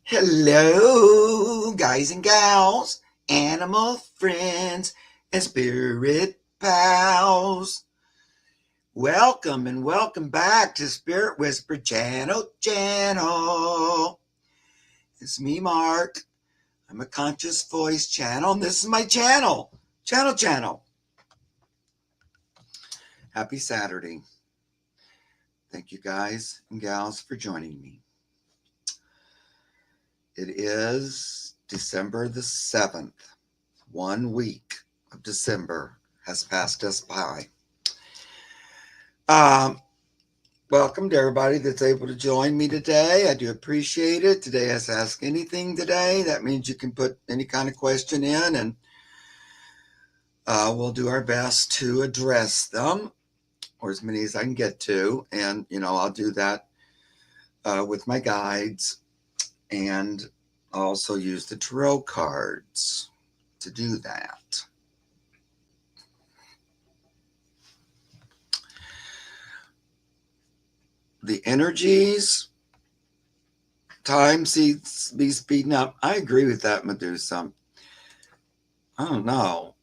Hello, guys and gals, animal friends, and spirit pals. Welcome and welcome back to Spirit Whisper Channel. It's me, Mark. I'm a conscious voice channel, and this is my channel. Channel. Happy Saturday. Thank you, guys and gals, for joining me. It is December the 7th. 1 week of December has passed us by. Welcome to everybody that's able to join me today. I do appreciate it. Today has Ask Anything today. That means you can put any kind of question in, and we'll do our best to address them, or as many as I can get to. And, I'll do that with my guides, and I'll also use the tarot cards to do that. The energies, time seems to be speeding up. I agree with that, Medusa. I don't know.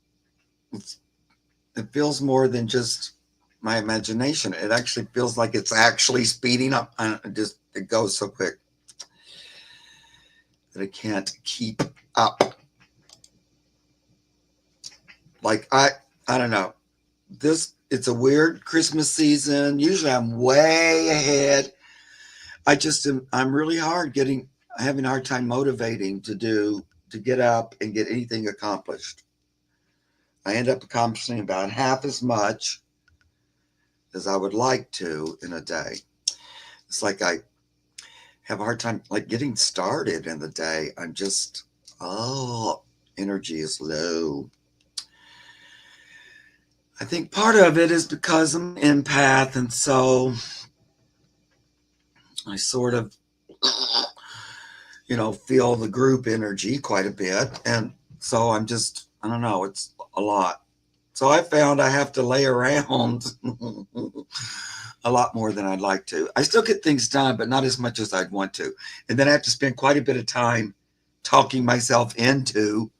It feels more than just my imagination. It actually feels like it's actually speeding up. It goes so quick that I can't keep up. Like, I don't know. It's a weird Christmas season. Usually I'm way ahead. I'm really having a hard time motivating to get up and get anything accomplished. I end up accomplishing about half as much as I would like to in a day. It's like I have a hard time like getting started in the day. I'm just, energy is low. I think part of it is because I'm an empath, and so I sort of, feel the group energy quite a bit. And so I don't know, it's a lot. So I found I have to lay around a lot more than I'd like to. I still get things done, but not as much as I'd want to. And then I have to spend quite a bit of time talking myself into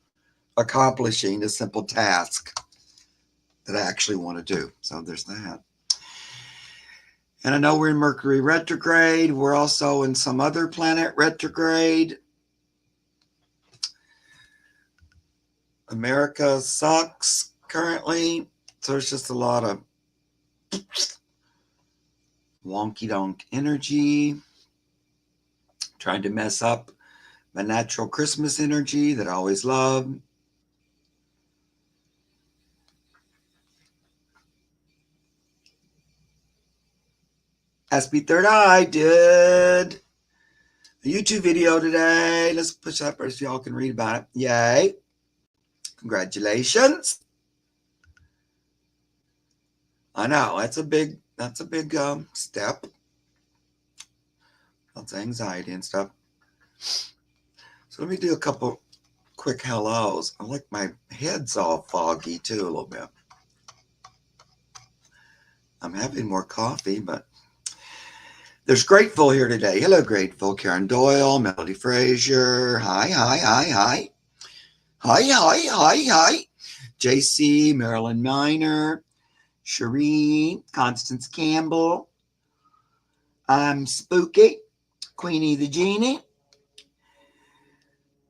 accomplishing a simple task that I actually want to do. So there's that. And I know we're in Mercury retrograde. We're also in some other planet retrograde. America sucks currently. So it's just a lot of wonky donk energy. Trying to mess up my natural Christmas energy that I always love. SB Third Eye did a YouTube video today. Let's push that first so y'all can read about it. Yay. Congratulations. I know, that's a big step. Lots of anxiety and stuff. So let me do a couple quick hellos. I like my head's all foggy too a little bit. I'm having more coffee, but there's Grateful here today. Hello, Grateful. Karen Doyle, Melody Frazier. Hi. Hi. JC, Marilyn Miner, Shireen, Constance Campbell. I'm Spooky, Queenie the Genie.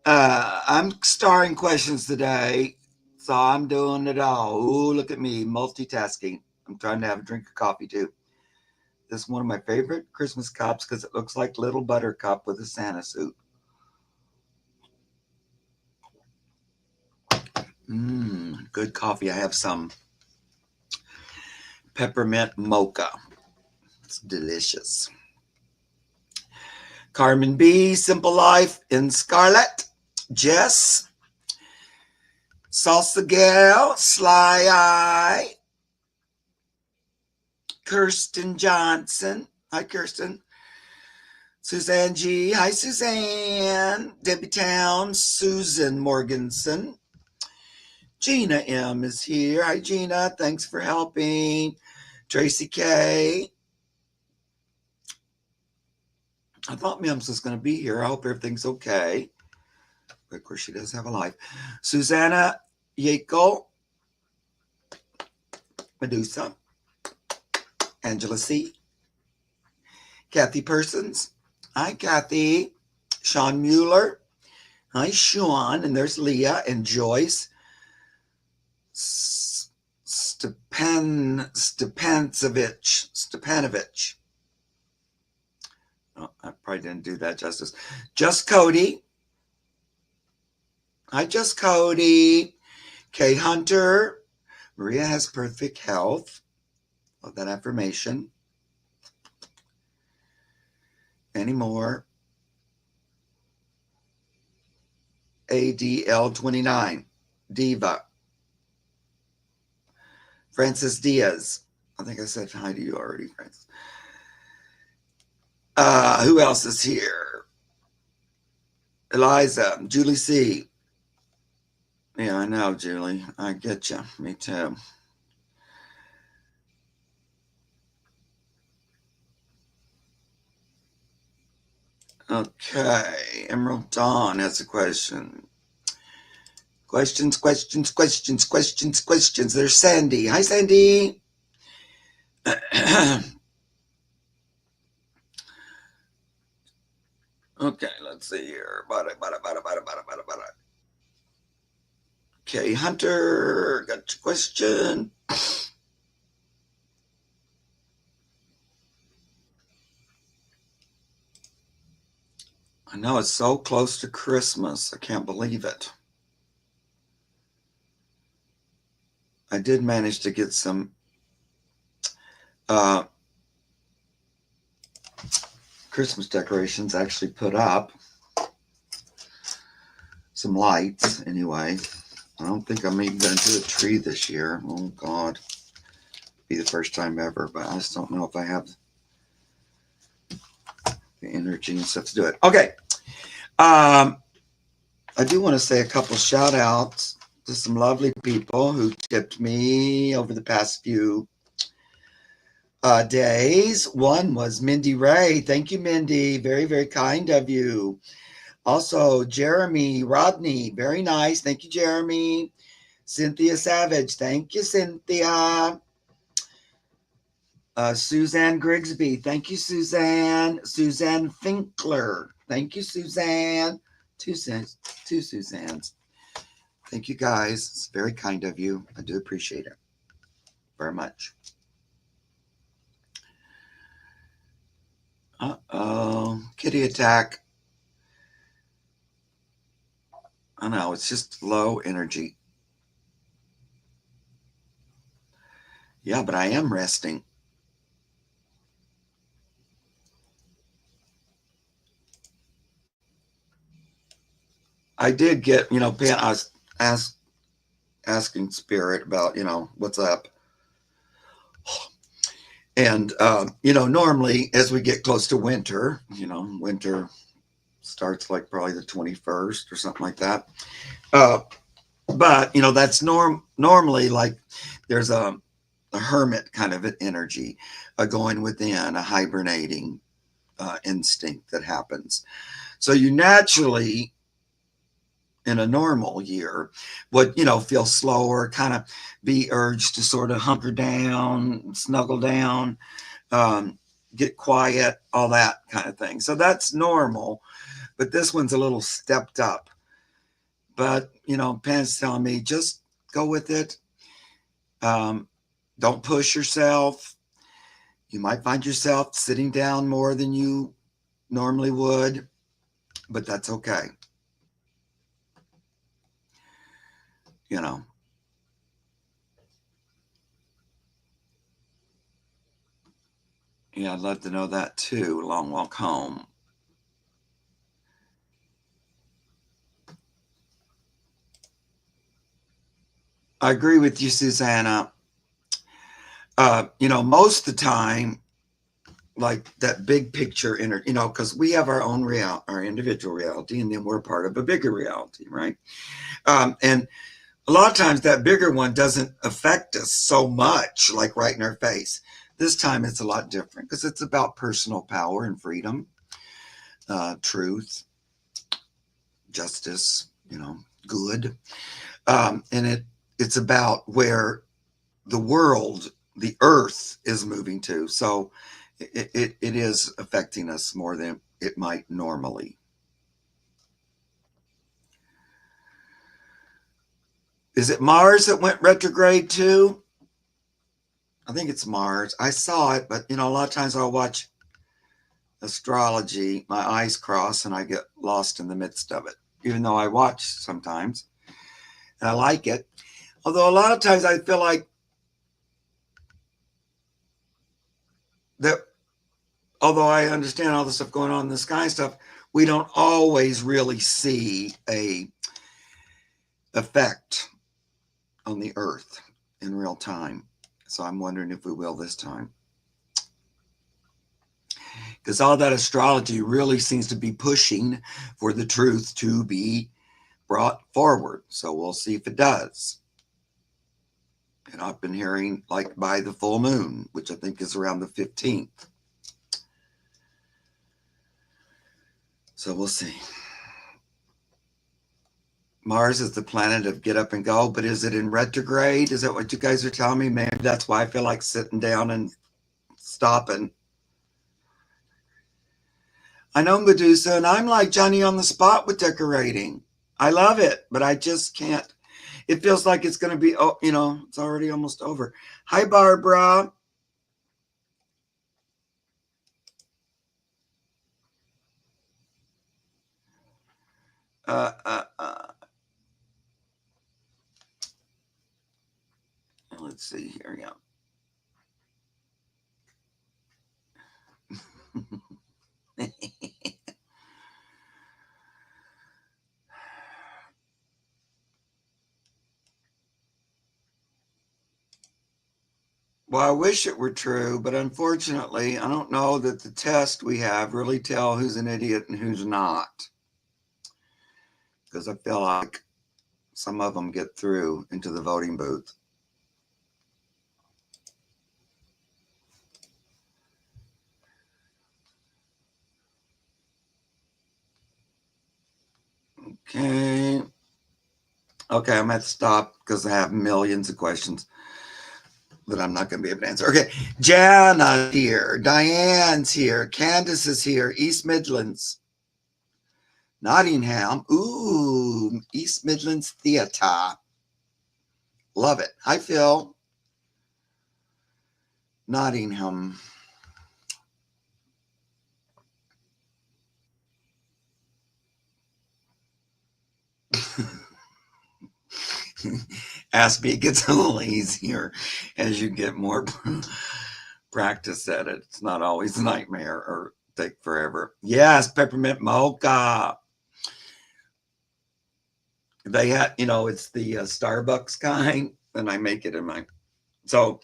I'm starring questions today, so I'm doing it all. Ooh, look at me, multitasking. I'm trying to have a drink of coffee too. This is one of my favorite Christmas cups because it looks like Little Buttercup with a Santa suit. Good coffee. I have some peppermint mocha. It's delicious. Carmen B, Simple Life in Scarlet. Jess, Salsa Gal, Sly Eye, Kirsten Johnson. Hi, Kirsten. Suzanne G. Hi, Suzanne. Debbie Town, Susan Morganson. Gina M is here. Hi, Gina. Thanks for helping. Tracy K. I thought Mims was going to be here. I hope everything's okay. But of course, she does have a life. Susanna Yako. Medusa. Angela C. Kathy Persons. Hi, Kathy. Sean Mueller. Hi, Sean. And there's Leah and Joyce. Stepanovich. Oh, I probably didn't do that justice. Just Cody. Hi, Just Cody. Kay Hunter. Maria has perfect health. Love that affirmation. Any more? ADL29. Diva. Francis Diaz. I think I said hi to you already, Francis. Who else is here? Eliza. Julie C. Yeah, I know, Julie. I get you. Me too. Okay. Emerald Dawn has a question. Questions. There's Sandy. Hi, Sandy. Okay, let's see here. Okay, Hunter, got your question. I know it's so close to Christmas. I can't believe it. I did manage to get some Christmas decorations actually put up. Some lights, anyway. I don't think I'm even going to do a tree this year. Oh, God. Be the first time ever, but I just don't know if I have the energy and stuff to do it. Okay. I do want to say a couple shout outs to some lovely people who tipped me over the past few days. One was Mindy Ray. Thank you, Mindy. Very, very kind of you. Also, Jeremy Rodney. Very nice. Thank you, Jeremy. Cynthia Savage. Thank you, Cynthia. Suzanne Grigsby. Thank you, Suzanne. Suzanne Finkler. Thank you, Suzanne. Two Suzannes. Thank you, guys. It's very kind of you. I do appreciate it very much. Kitty attack. I know, it's just low energy. Yeah, but I am resting. I did get, Pan, I was asking Spirit about, what's up. And, normally as we get close to winter, winter starts like probably the 21st or something like that. But, that's normally like there's a hermit kind of an energy going within, a hibernating instinct that happens. So you naturally, in a normal year, would, feel slower, kind of be urged to sort of hunker down, snuggle down, get quiet, all that kind of thing. So that's normal, but this one's a little stepped up. But, Pan's telling me, just go with it. Don't push yourself. You might find yourself sitting down more than you normally would, but that's okay. Yeah, I'd love to know that too. Long walk home. I agree with you, Susanna. Most of the time, like that big picture, because we have our own our individual reality, and then we're part of a bigger reality, right? And a lot of times that bigger one doesn't affect us so much, like right in our face. This time it's a lot different because it's about personal power and freedom, truth, justice, good. And it's about where the world, the earth is moving to. So it is affecting us more than it might normally. Is it Mars that went retrograde too? I think it's Mars. I saw it, but a lot of times I'll watch astrology, my eyes cross and I get lost in the midst of it, even though I watch sometimes and I like it. Although a lot of times I feel like that, although I understand all the stuff going on in the sky and stuff, we don't always really see a effect on the earth in real time. So I'm wondering if we will this time. Because all that astrology really seems to be pushing for the truth to be brought forward. So we'll see if it does. And I've been hearing like by the full moon, which I think is around the 15th. So we'll see. Mars is the planet of get up and go, but is it in retrograde? Is that what you guys are telling me? Maybe that's why I feel like sitting down and stopping. I know, Medusa, and I'm like Johnny on the spot with decorating. I love it, but I just can't. It feels like it's going to be, it's already almost over. Hi, Barbara. Let's see here. Yeah. Well, I wish it were true, but unfortunately, I don't know that the test we have really tell who's an idiot and who's not. Because I feel like some of them get through into the voting booth. Okay. Okay, I'm at stop because I have millions of questions that I'm not going to be able to answer. Okay, Jana's here. Diane's here. Candace is here. East Midlands. Nottingham. Ooh, East Midlands Theater. Love it. Hi, Phil. Nottingham. Aspie gets a little easier as you get more practice at it. It's not always a nightmare or take forever. Yes, peppermint mocha. They had, it's the Starbucks kind, and I make it in my. So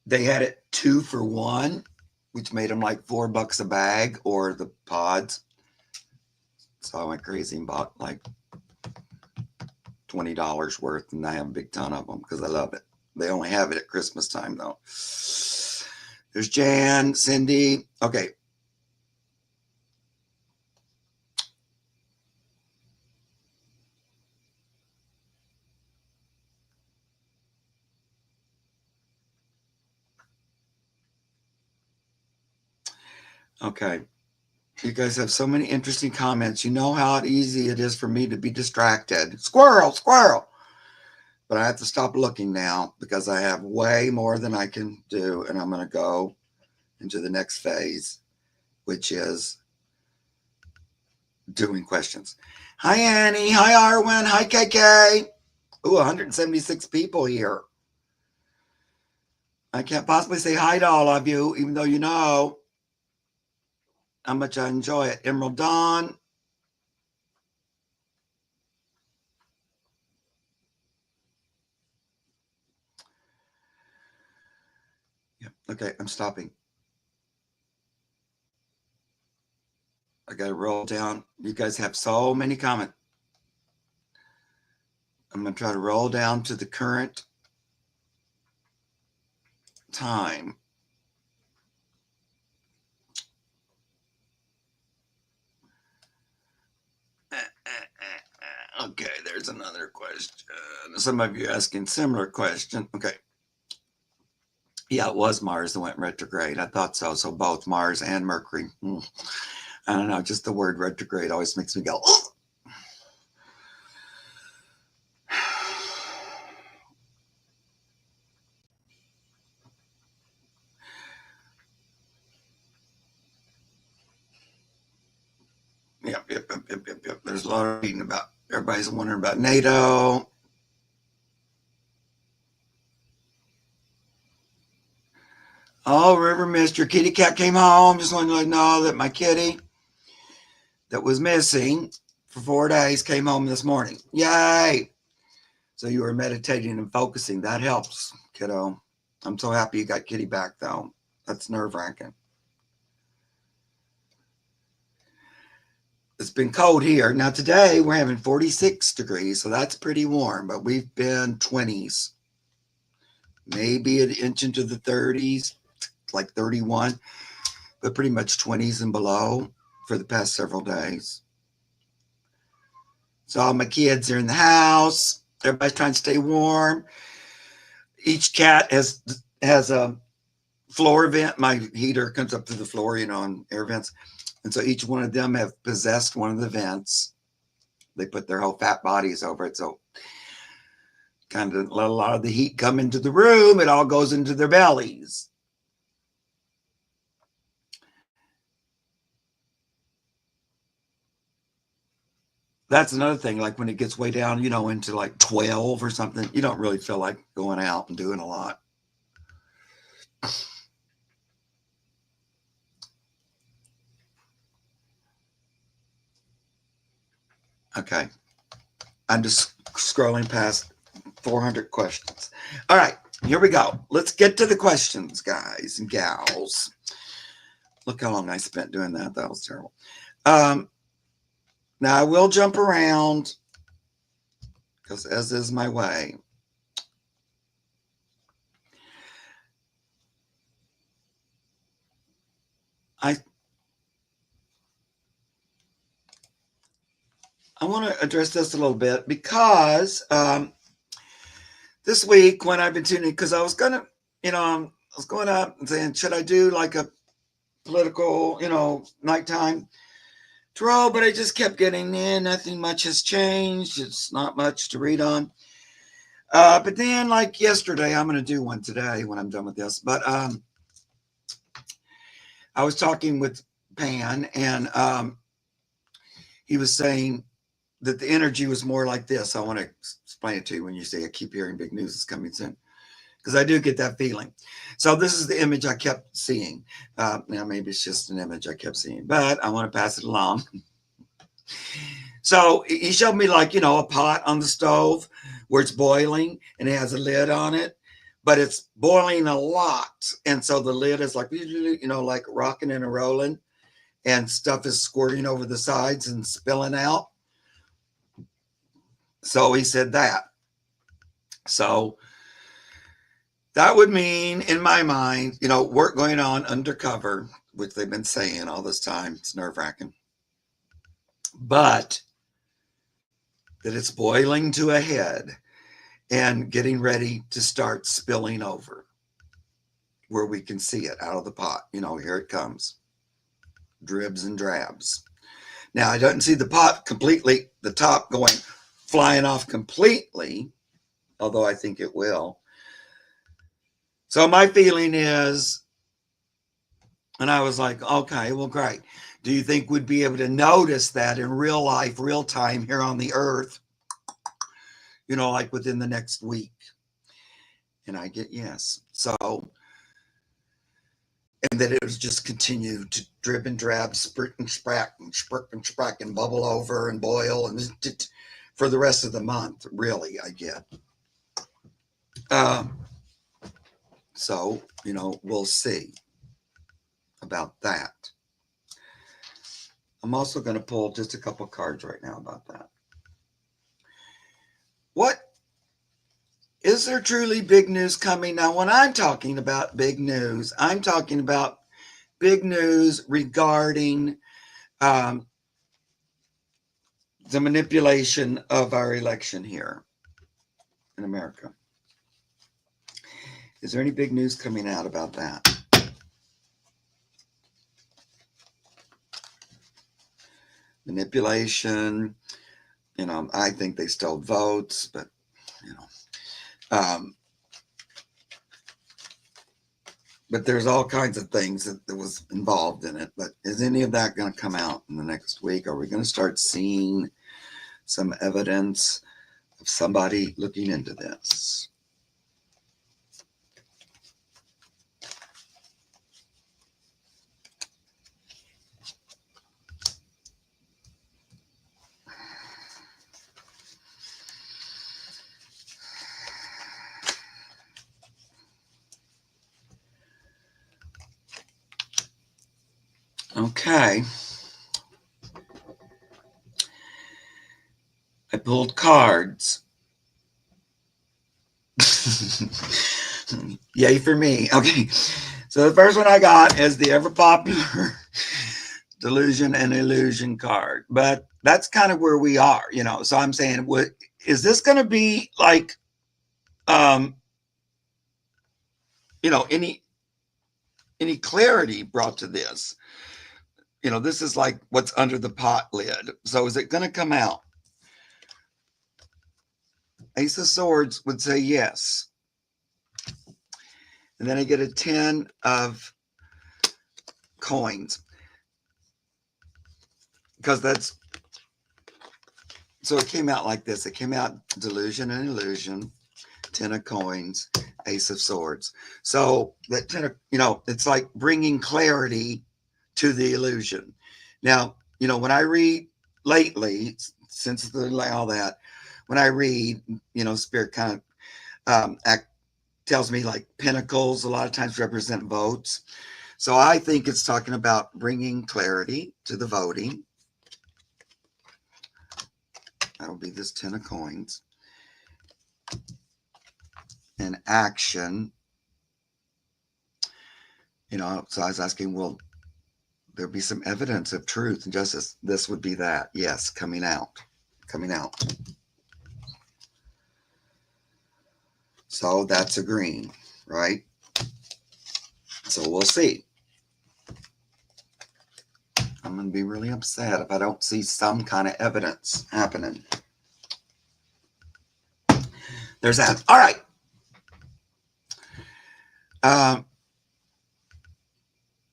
they had it 2 for 1, which made them like $4 a bag, or the pods. So I went crazy and bought like $20 worth, and I have a big ton of them because I love it. They only have it at Christmas time, though. There's Jan, Cindy. Okay. Okay. You guys have so many interesting comments. You know how easy it is for me to be distracted. Squirrel, squirrel. But I have to stop looking now because I have way more than I can do. And I'm going to go into the next phase, which is doing questions. Hi, Annie. Hi, Arwen. Hi, KK. Ooh, 176 people here. I can't possibly say hi to all of you, even though you know how much I enjoy it. Emerald Dawn. Yeah. Okay, I'm stopping. I got to roll down. You guys have so many comments. I'm going to try to roll down to the current time. Okay, there's another question. Some of you asking similar question. Okay. Yeah, it was Mars that went retrograde. I thought so. So both Mars and Mercury. I don't know. Just the word retrograde always makes me go, oh! Yep. There's a lot of reading about. Everybody's wondering about NATO. Oh, River Mist, your kitty cat came home. Just wanted to let you know that my kitty that was missing for 4 days came home this morning. Yay! So you were meditating and focusing. That helps, kiddo. I'm so happy you got kitty back, though. That's nerve-wracking. It's been cold here. Now today we're having 46 degrees, so that's pretty warm, but we've been 20s. Maybe an inch into the 30s, like 31, but pretty much 20s and below for the past several days. So all my kids are in the house. Everybody's trying to stay warm. Each cat has a floor vent. My heater comes up to the floor, on air vents. And so each one of them have possessed one of the vents. They put their whole fat bodies over it. So kind of let a lot of the heat come into the room. It all goes into their bellies. That's another thing. Like when it gets way down, into like 12 or something, you don't really feel like going out and doing a lot. Okay. I'm just scrolling past 400 questions. All right, here we go. Let's get to the questions, guys and gals. Look how long I spent doing that. That was terrible. Now I will jump around because as is my way. I want to address this a little bit because this week when I've been tuning, because I was going up and saying, should I do like a political, nighttime tarot? But I just kept getting in. Nothing much has changed. It's not much to read on. But then, like yesterday, I'm going to do one today when I'm done with this. But I was talking with Pan, and he was saying that the energy was more like this. I want to explain it to you when you say I keep hearing big news is coming soon, because I do get that feeling. So this is the image I kept seeing. Now maybe it's just an image I kept seeing, but I want to pass it along. So he showed me like, a pot on the stove where it's boiling and it has a lid on it, but it's boiling a lot. And so the lid is like, like rocking and rolling, and stuff is squirting over the sides and spilling out. So he said that. So that would mean, in my mind, work going on undercover, which they've been saying all this time. It's nerve-wracking. But that it's boiling to a head and getting ready to start spilling over where we can see it out of the pot. Here it comes. Dribs and drabs. Now, I don't see the pot completely, the top going flying off completely, although I think it will. So my feeling is, and I was like, okay, well, great. Do you think we'd be able to notice that in real life, real time here on the earth, like within the next week? And I get yes. So, and that it was just continue to drip and drab, spurt and sprack and spurt and sprack and bubble over and boil and for the rest of the month, really, I get. So, we'll see about that. I'm also going to pull just a couple cards right now about that. What Is there truly big news coming? Now, when I'm talking about big news, I'm talking about big news regarding the manipulation of our election here in America. Is there any big news coming out about that? Manipulation, I think they stole votes, but, but there's all kinds of things that was involved in it. But is any of that going to come out in the next week? Are we going to start seeing some evidence of somebody looking into this? Okay. I pulled cards. Yay for me. Okay. So the first one I got is the ever popular delusion and illusion card. But that's kind of where we are, So I'm saying, is this going to be like, any clarity brought to this? This is like what's under the pot lid. So is it going to come out? Ace of Swords would say yes. And then I get a 10 of coins. Because so it came out like this. It came out delusion and illusion, 10 of coins, Ace of Swords. So that 10 of, it's like bringing clarity to the illusion. Now, when I read lately, since all that, when I read, Spirit kind of tells me like pentacles a lot of times represent votes. So I think it's talking about bringing clarity to the voting. That'll be this 10 of coins. And action. So I was asking, will there be some evidence of truth and justice? This would be that. Yes, coming out. So that's a green, right? So we'll see. I'm going to be really upset if I don't see some kind of evidence happening. There's that. All right.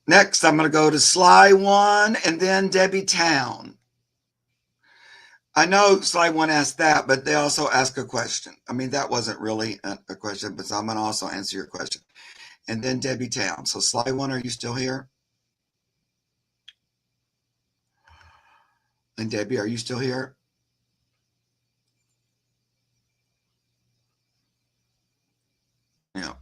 Next, I'm going to go to Sly One and then Debbie Town. I know Sly One asked that, but they also asked a question. I mean, that wasn't really a question, but I'm going to also answer your question. And then Debbie Town. So Sly One, are you still here? And Debbie, are you still here? Yeah.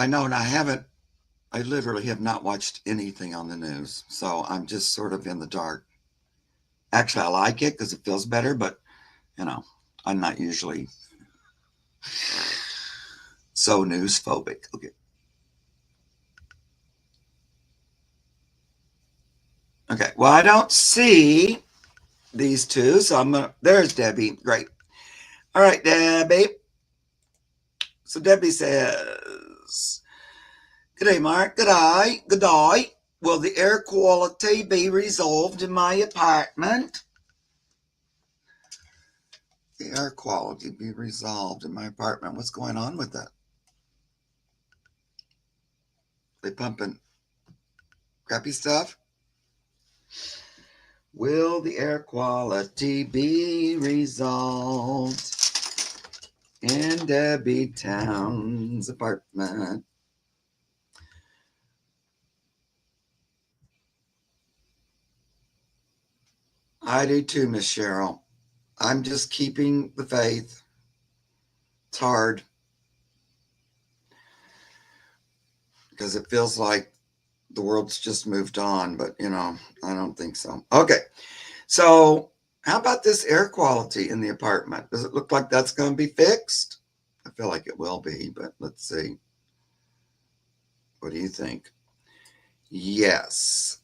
I know, and I literally have not watched anything on the news. So I'm just sort of in the dark. Actually, I like it because it feels better, but, I'm not usually so news phobic. Okay. Okay. Well, I don't see these two. So there's Debbie. Great. All right, Debbie. So Debbie says, good day, Mark. Good day. Good day. Will the air quality be resolved in my apartment? The air quality be resolved in my apartment. What's going on with that? They pumping crappy stuff? Will the air quality be resolved in Debbie Town's apartment? I do too, Miss Cheryl. I'm just keeping the faith. It's hard because it feels like the world's just moved on, but I don't think so. Okay. So How about this air quality in the apartment? Does it look like that's going to be fixed? I feel like it will be, but let's see. What do you think? Yes.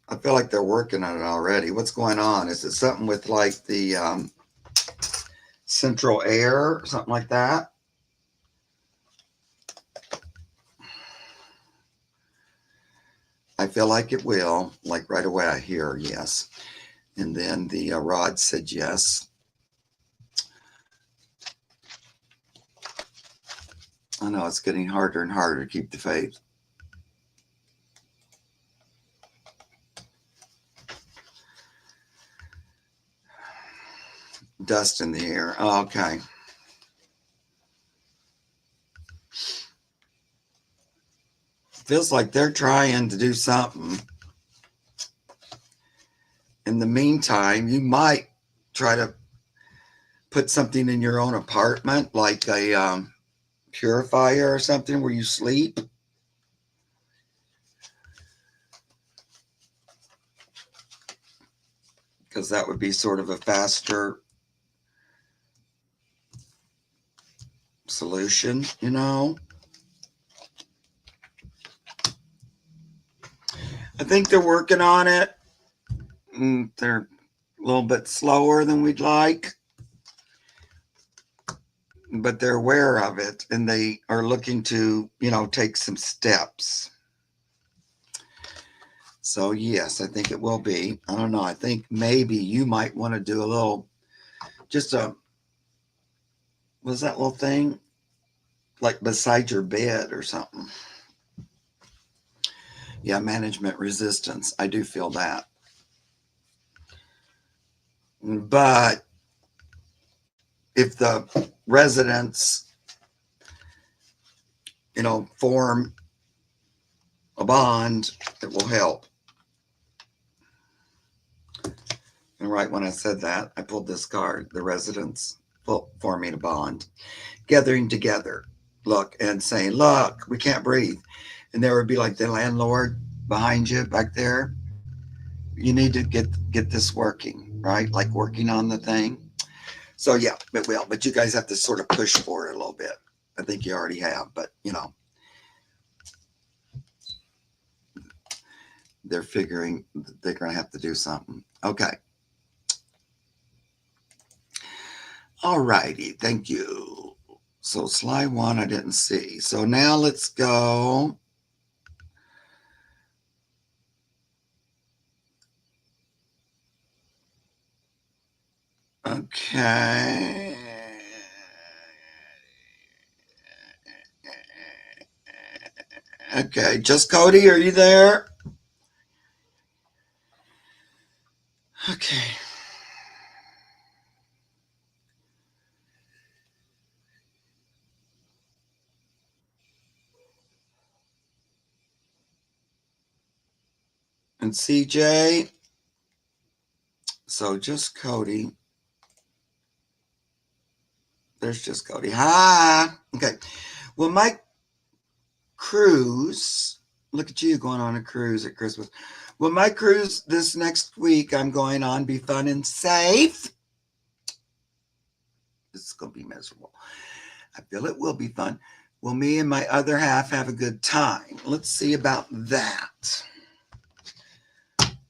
I feel like they're working on it already. What's going on? Is it something with like the central air or something like that? I feel like it will. Like right away, I hear yes. And then the rod said yes. I know it's getting harder and harder to keep the faith. Dust in the air. Oh, okay. Feels like they're trying to do something. In the meantime, you might try to put something in your own apartment, like a purifier or something where you sleep. Because that would be sort of a faster solution, you know. I think they're working on it. They're a little bit slower than we'd like, but they're aware of it and they are looking to, you know, take some steps. So, yes, I think it will be. I don't know. I think maybe you might want to do a little, just a, what's that little thing? Like beside your bed or something. Yeah, management resistance. I do feel that. But if the residents, you know, form a bond, it will help. And right when I said that, I pulled this card. The residents forming a bond, gathering together, look, and saying, look, we can't breathe. And there would be like the landlord behind you back there. You need to get this working, right? Like working on the thing. So yeah, it will. But you guys have to sort of push for it a little bit. I think you already have, but you know, they're figuring they're going to have to do something. Okay. All righty. Thank you. So slide one, I didn't see. So now let's go. Okay. Okay. Just Cody, are you there? Okay. And CJ. So just Cody. There's just Cody. Hi. Okay. Well, my cruise, look at you going on a cruise at Christmas. Well, my cruise this next week I'm going on be fun and safe. This is going to be miserable. I feel it will be fun. Will me and my other half have a good time? Let's see about that.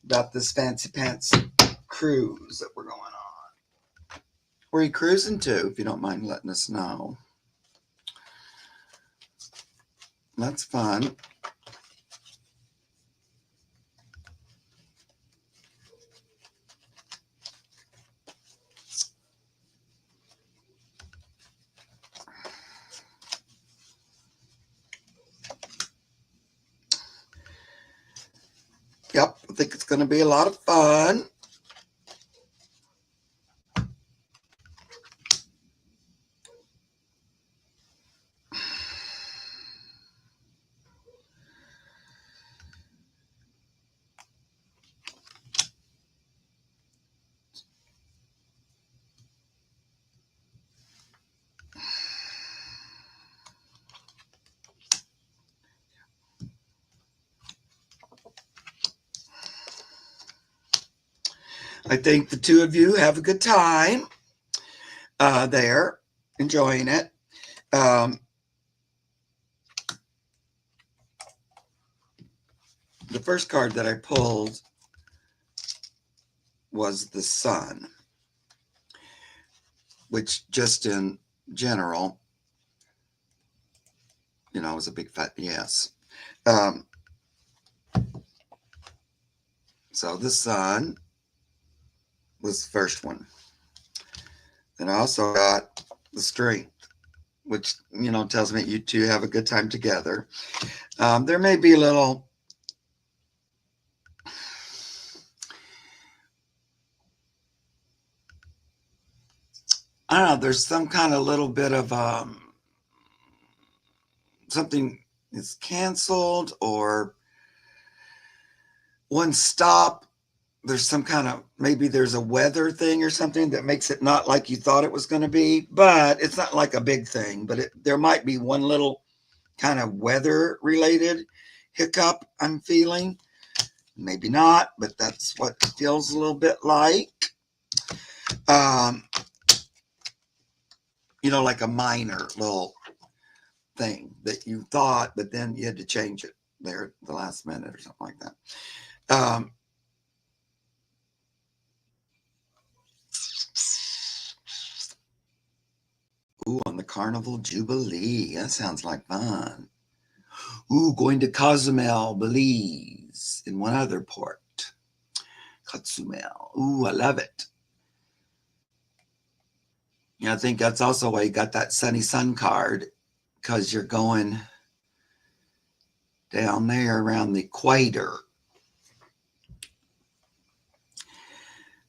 About this fancy pants cruise that we're going on. Where are you cruising to, if you don't mind letting us know? That's fun. Yep, I think it's going to be a lot of fun. I think the two of you have a good time there, enjoying it. The first card that I pulled was the Sun, which just in general, you know, was a big fat yes. So the Sun was the first one. And I also got the Strength, which, you know, tells me you two have a good time together. There may be a little, I don't know, there's some kind of little bit of something is canceled or one stop. There's some kind of, maybe there's a weather thing or something that makes it not like you thought it was going to be, but it's not like a big thing, but there might be one little kind of weather related hiccup I'm feeling. Maybe not, but that's what it feels a little bit like. You know, like a minor little thing that you thought, but then you had to change it there at the last minute or something like that. Ooh, on the Carnival Jubilee. That sounds like fun. Ooh, going to Cozumel, Belize, in one other port. Cozumel. Ooh, I love it. Yeah, I think that's also why you got that Sunny Sun card, because you're going down there around the equator.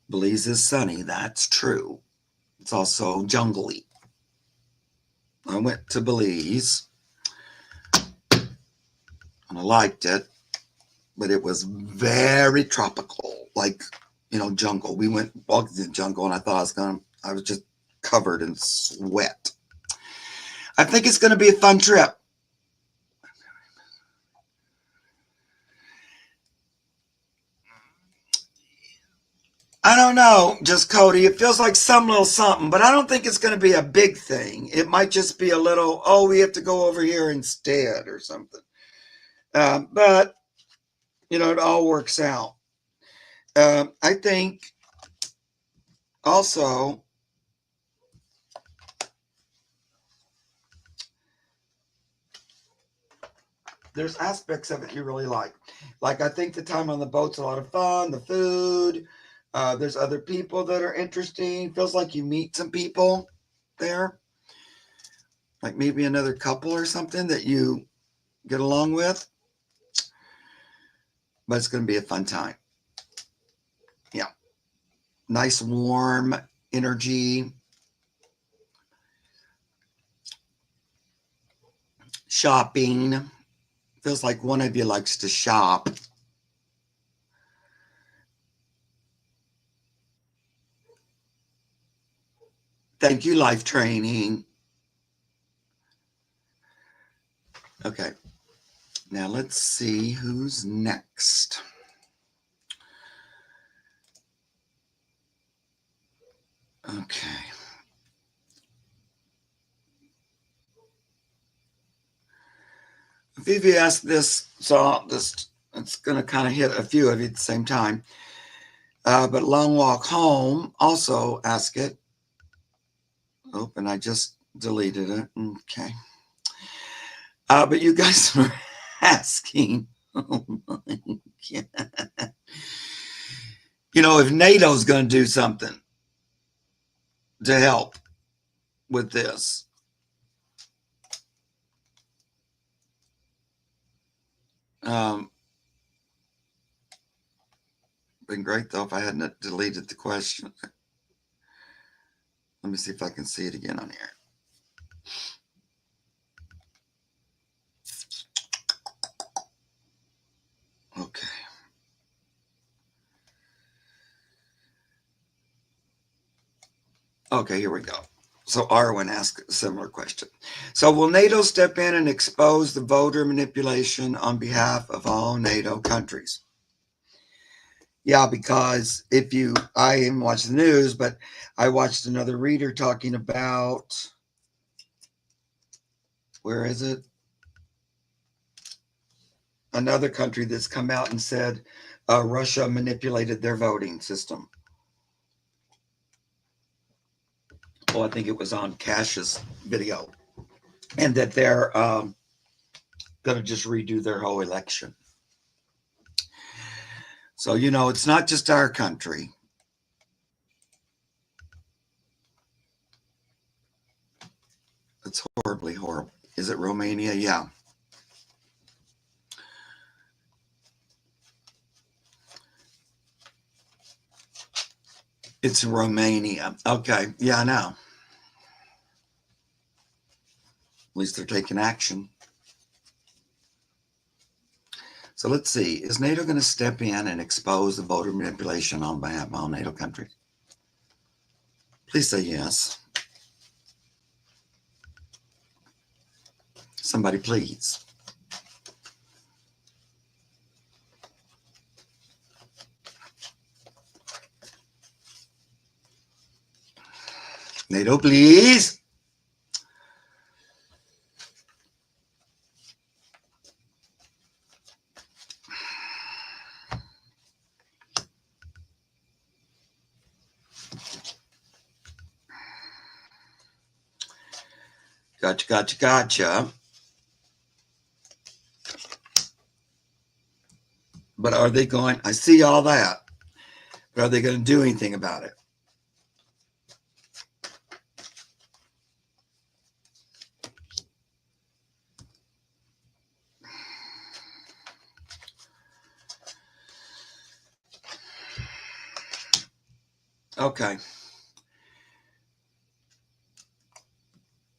Belize is sunny, that's true. It's also jungly. I went to Belize and I liked it, but it was very tropical, like, you know, jungle. We went walking in the jungle and I thought I was just covered in sweat. I think it's going to be a fun trip. I don't know, just Cody. It feels like some little something, but I don't think it's going to be a big thing. It might just be a little, oh, we have to go over here instead or something. But, you know, it all works out. I think also there's aspects of it you really like. Like, I think the time on the boat's a lot of fun, the food. There's other people that are interesting. Feels like you meet some people there. Like maybe another couple or something that you get along with. But it's going to be a fun time. Yeah. Nice, warm energy. Shopping. Feels like one of you likes to shop. Thank you, life training. Okay. Now let's see who's next. Okay. Vivi asked this, so it's going to kind of hit a few of you at the same time. But Long Walk Home also asked it. Oh, and I just deleted it. Okay. But you guys were asking, oh my God. You know, if NATO's going to do something to help with this. Been great though if I hadn't deleted the question. Let me see if I can see it again on here. Okay. Okay, here we go. So Arwen asked a similar question. So will NATO step in and expose the voter manipulation on behalf of all NATO countries? Yeah, because I didn't watch the news, but I watched another reader talking about, where is it? Another country that's come out and said Russia manipulated their voting system. Well, I think it was on Cash's video, and that they're going to just redo their whole election. So, it's not just our country. It's horribly horrible. Is it Romania? Yeah. It's Romania. Okay. Yeah, I know. At least they're taking action. So let's see. Is NATO going to step in and expose the voter manipulation on behalf of all NATO countries? Please say yes. Somebody, please. NATO, please. Gotcha, gotcha, gotcha. But are they going? I see all that. But are they going to do anything about it? Okay.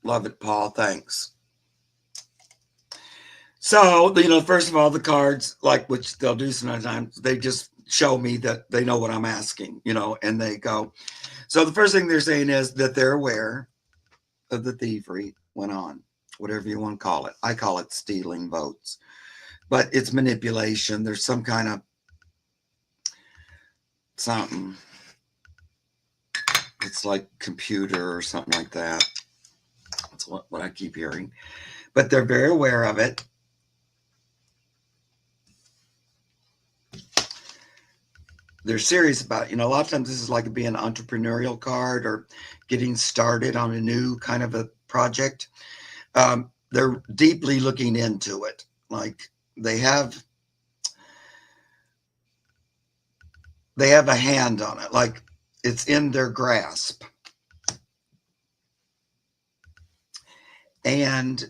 Love it, Paul. Thanks. So, first of all, the cards, like which they'll do sometimes, they just show me that they know what I'm asking, and they go. So the first thing they're saying is that they're aware of the thievery went on, whatever you want to call it. I call it stealing votes, but it's manipulation. There's some kind of something. It's like computer or something like that. That's what I keep hearing. But they're very aware of it. They're serious about it. A lot of times this is like being an entrepreneurial card or getting started on a new kind of a project. They're deeply looking into it. Like they have a hand on it. Like it's in their grasp. And,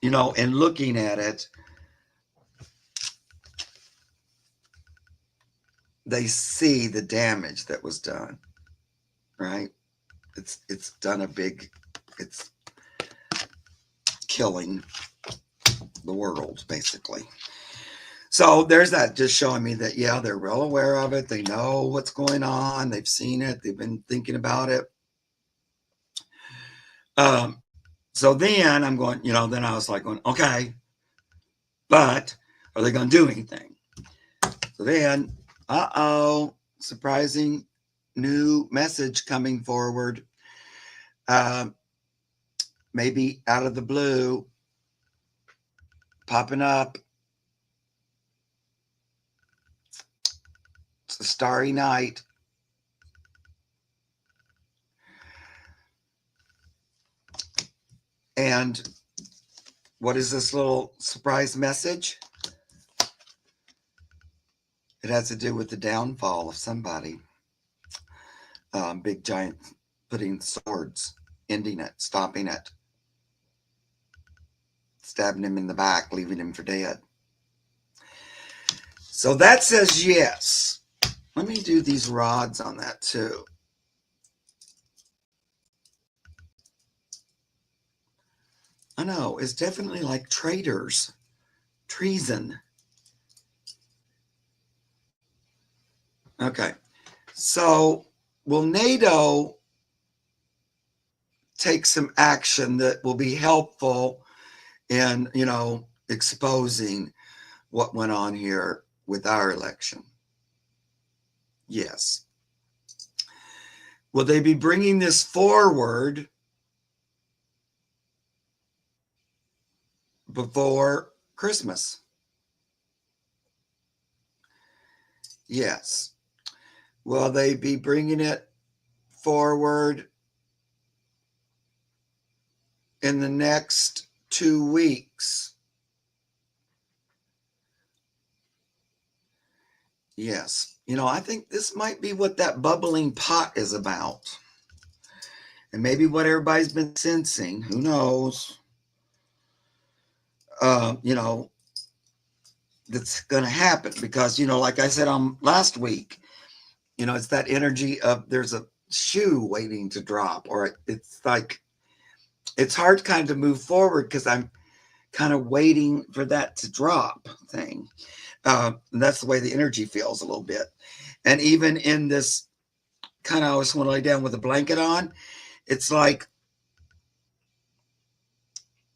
and looking at it, they see the damage that was done, right? It's done it's killing the world, basically. So there's that, just showing me that, yeah, they're real aware of it. They know what's going on. They've seen it. They've been thinking about it. So then I'm going, then I was like going, okay, but are they going to do anything? So then, surprising new message coming forward. Maybe out of the blue, popping up. It's a starry night. And what is this little surprise message? It has to do with the downfall of somebody. Big giant putting swords, ending it, stopping it, stabbing him in the back, leaving him for dead. So that says yes. Let me do these rods on that too. I know, it's definitely like traitors, treason. Okay, so will NATO take some action that will be helpful in, exposing what went on here with our election. Yes. Will they be bringing this forward before Christmas? Yes. Will they be bringing it forward in the next 2 weeks? Yes. I think this might be what that bubbling pot is about. And maybe what everybody's been sensing. Who knows? That's going to happen because, like I said last week, it's that energy of there's a shoe waiting to drop, or it's like, it's hard kind of to move forward because I'm kind of waiting for that to drop thing. And that's the way the energy feels a little bit. And even in this kind of, I just want to lay down with a blanket on, it's like,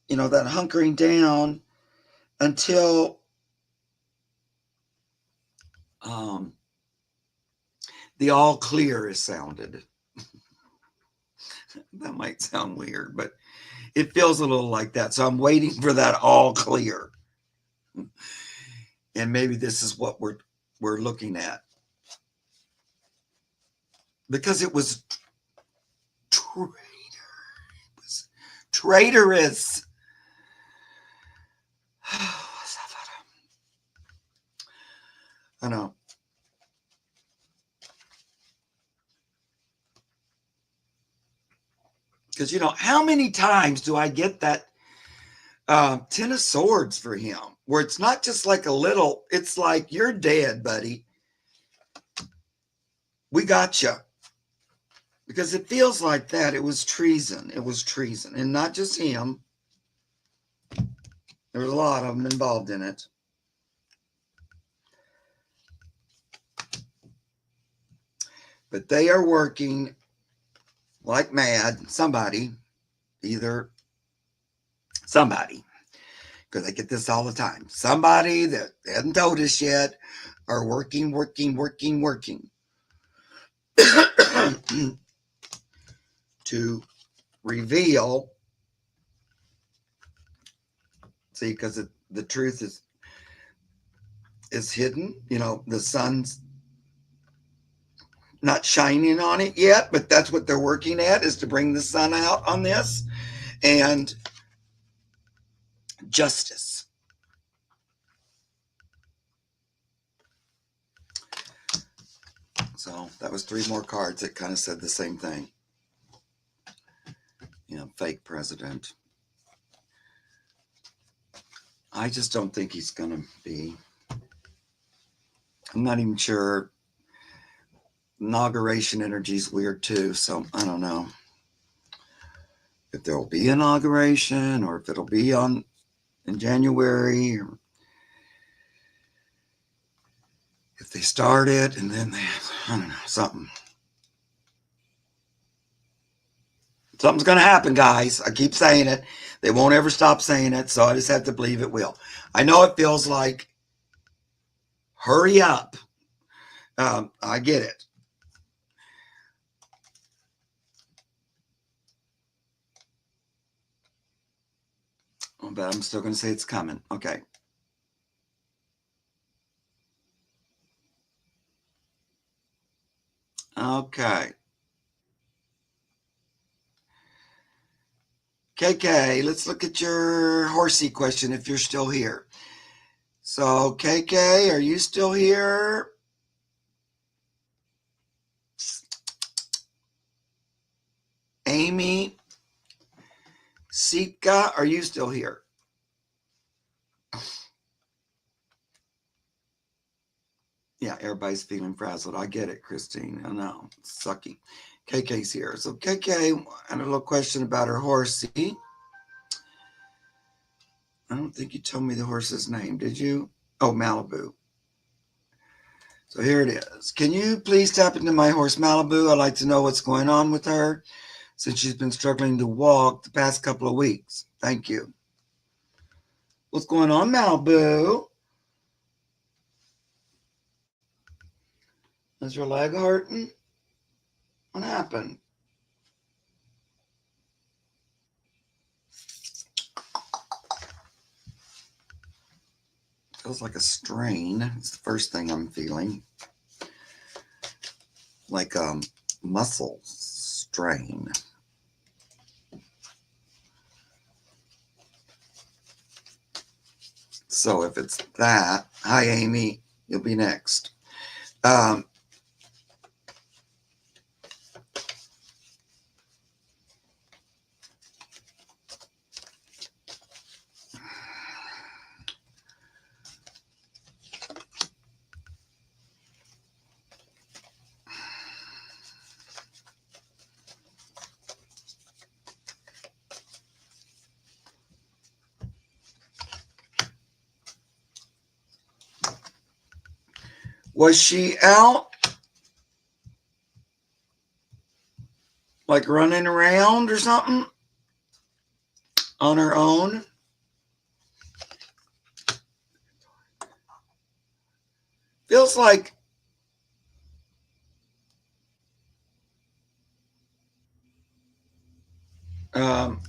that hunkering down until the all clear is sounded. That might sound weird, but it feels a little like that. So I'm waiting for that all clear. And maybe this is what we're looking at. Because it was traitorous. I know. Because, how many times do I get that 10 of swords for him? Where it's not just like a little, it's like, you're dead, buddy. We got you. Because it feels like that. It was treason. It was treason. And not just him. There was a lot of them involved in it. But they are working like mad. Somebody, because I get this all the time. Somebody that hasn't told us yet are working to reveal. See, because the truth is hidden. The sun's not shining on it yet, but that's what they're working at, is to bring the sun out on this. And justice. So that was 3 more cards that kind of said the same thing. Fake president. I just don't think he's going to be. I'm not even sure. Inauguration energy is weird too, so I don't know if there will be inauguration or if it'll be in January, or if they start it and then I don't know, something's going to happen, guys. I keep saying it. They won't ever stop saying it, so I just have to believe it will. I know it feels like, hurry up. I get it. But I'm still going to say it's coming. Okay. Okay. KK, let's look at your horsey question if you're still here. So, KK, are you still here? Amy, Sika, are you still here? Yeah, everybody's feeling frazzled. I get it, Christine. I know. It's sucky. KK's here. So KK had a little question about her horsey. I don't think you told me the horse's name, did you? Oh, Malibu. So here it is. Can you please tap into my horse, Malibu? I'd like to know what's going on with her since she's been struggling to walk the past couple of weeks. Thank you. What's going on, Malibu? Is your leg hurting? What happened? Feels like a strain. It's the first thing I'm feeling. Like a muscle strain. So if it's that, hi Amy, you'll be next. Was she out like running around or something on her own? Feels like um,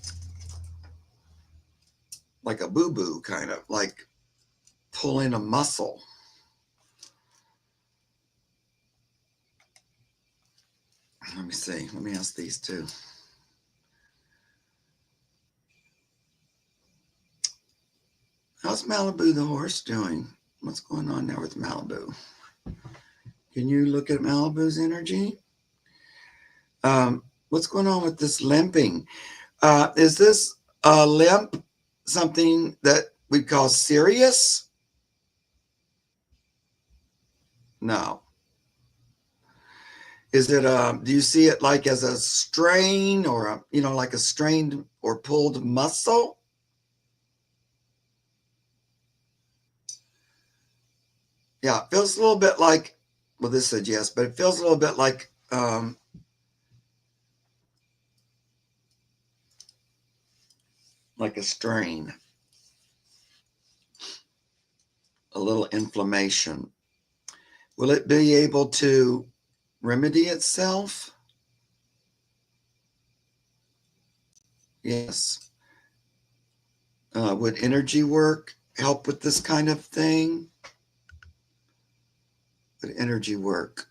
like a boo-boo, kind of like pulling a muscle. Let me see. Let me ask these two. How's Malibu the horse doing? What's going on there with Malibu? Can you look at Malibu's energy? What's going on with this limping? Is this a limp something that we call serious? No. Is it do you see it like as a strain or like a strained or pulled muscle? Yeah, it feels a little bit like, well, this said yes, but it feels a little bit like a strain, a little inflammation. Will it be able to remedy itself? Yes. Would energy work help with this kind of thing? Would energy work,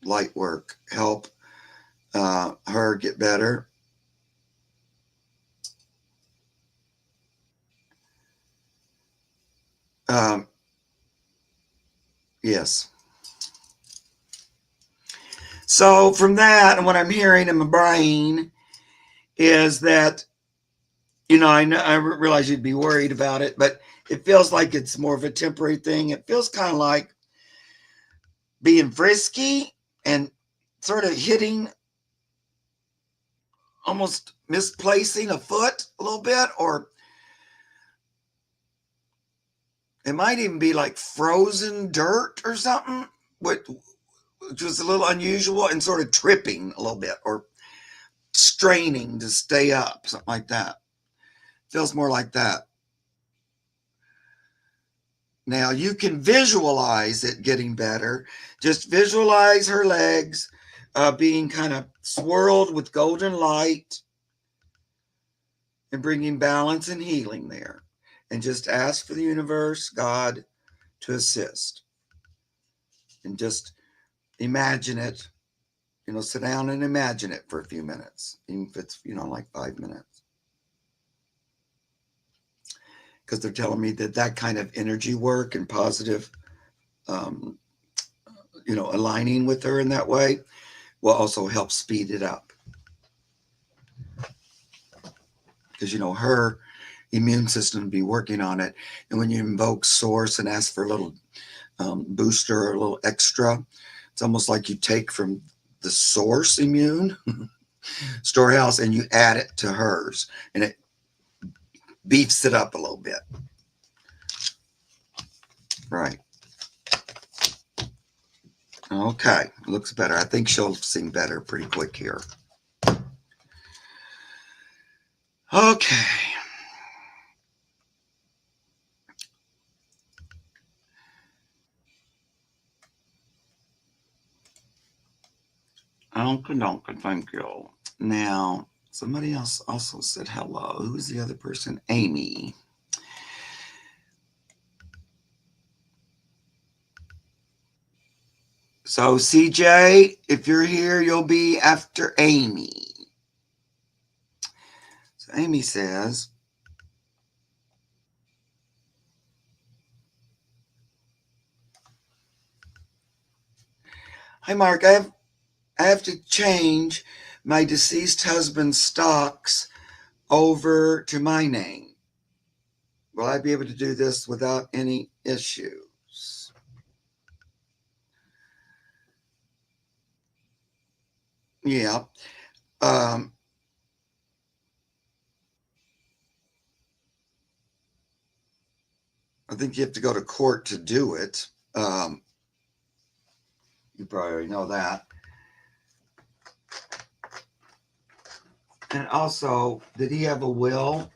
light work, help her get better? Um, yes. So from that, and what I'm hearing in my brain is that, I realize you'd be worried about it, but it feels like it's more of a temporary thing. It feels kind of like being frisky and sort of hitting, almost misplacing a foot a little bit, or it might even be like frozen dirt or something, which was a little unusual, and sort of tripping a little bit or straining to stay up, something like that. Feels more like that. Now you can visualize it getting better. Just visualize her legs being kind of swirled with golden light and bringing balance and healing there. And just ask for the universe, God, to assist. And just imagine it. Sit down and imagine it for a few minutes, even if it's, like 5 minutes. Because they're telling me that kind of energy work and positive, aligning with her in that way will also help speed it up. Because, her immune system will be working on it. And when you invoke source and ask for a little booster or a little extra, it's almost like you take from the source immune storehouse and you add it to hers, and it beefs it up a little bit. Right. Okay. Looks better. I think she'll seem better pretty quick here. Okay. Duncan, thank you. Now, somebody else also said hello. Who's the other person? Amy. So, CJ, if you're here, you'll be after Amy. So, Amy says, hi, Mark. I have to change my deceased husband's stocks over to my name. Will I be able to do this without any issues? Yeah. I think you have to go to court to do it. You probably already know that. And also, did he have a will?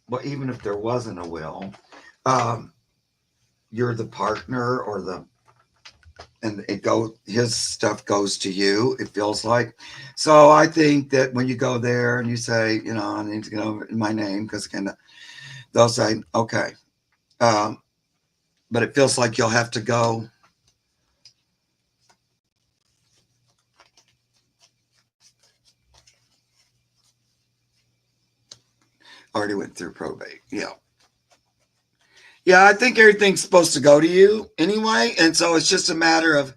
Well, even if there wasn't a will, you're the partner or and his stuff goes to you, it feels like. So I think that when you go there and you say, I need to go in my name, because they'll say, okay. But it feels like you'll have to go. Already went through probate. Yeah. Yeah, I think everything's supposed to go to you anyway. And so it's just a matter of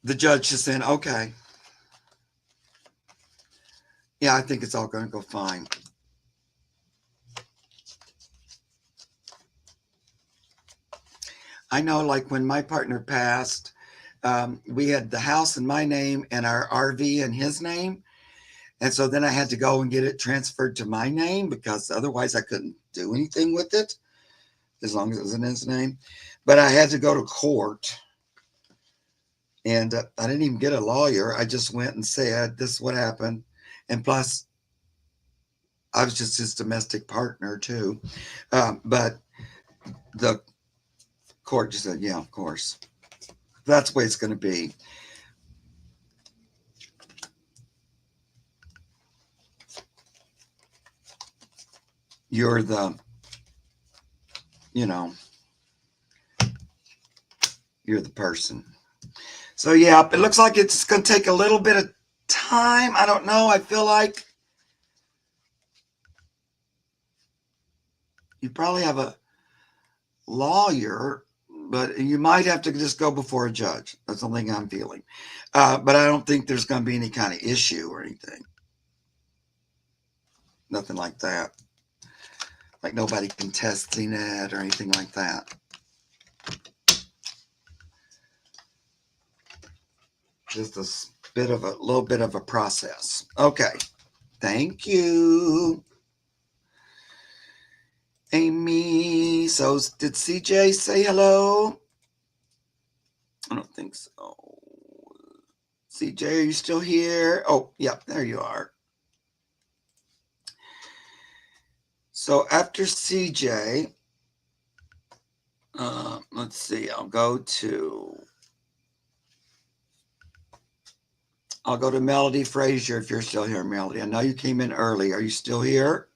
the judge just saying, okay. Yeah, I think it's all going to go fine. I know, like when my partner passed, we had the house in my name and our RV in his name. And so then I had to go and get it transferred to my name, because otherwise I couldn't do anything with it as long as it was in his name. But I had to go to court, and I didn't even get a lawyer. I just went and said, this is what happened. And plus, I was just his domestic partner too. But the court just said, yeah, of course. That's the way it's going to be. You're the, you're the person. So yeah, it looks like it's going to take a little bit of time. I don't know. I feel like you probably have a lawyer, but you might have to just go before a judge. That's the thing I'm feeling. But I don't think there's going to be any kind of issue or anything. Nothing like that. Like nobody contesting it or anything like that. Just a little bit of a process. Okay. Thank you, Amy. So did CJ say hello? I don't think so. CJ, are you still here? Oh, yeah, there you are. So after CJ, let's see, I'll go to Melody Frazier if you're still here, Melody. I know you came in early. Are you still here?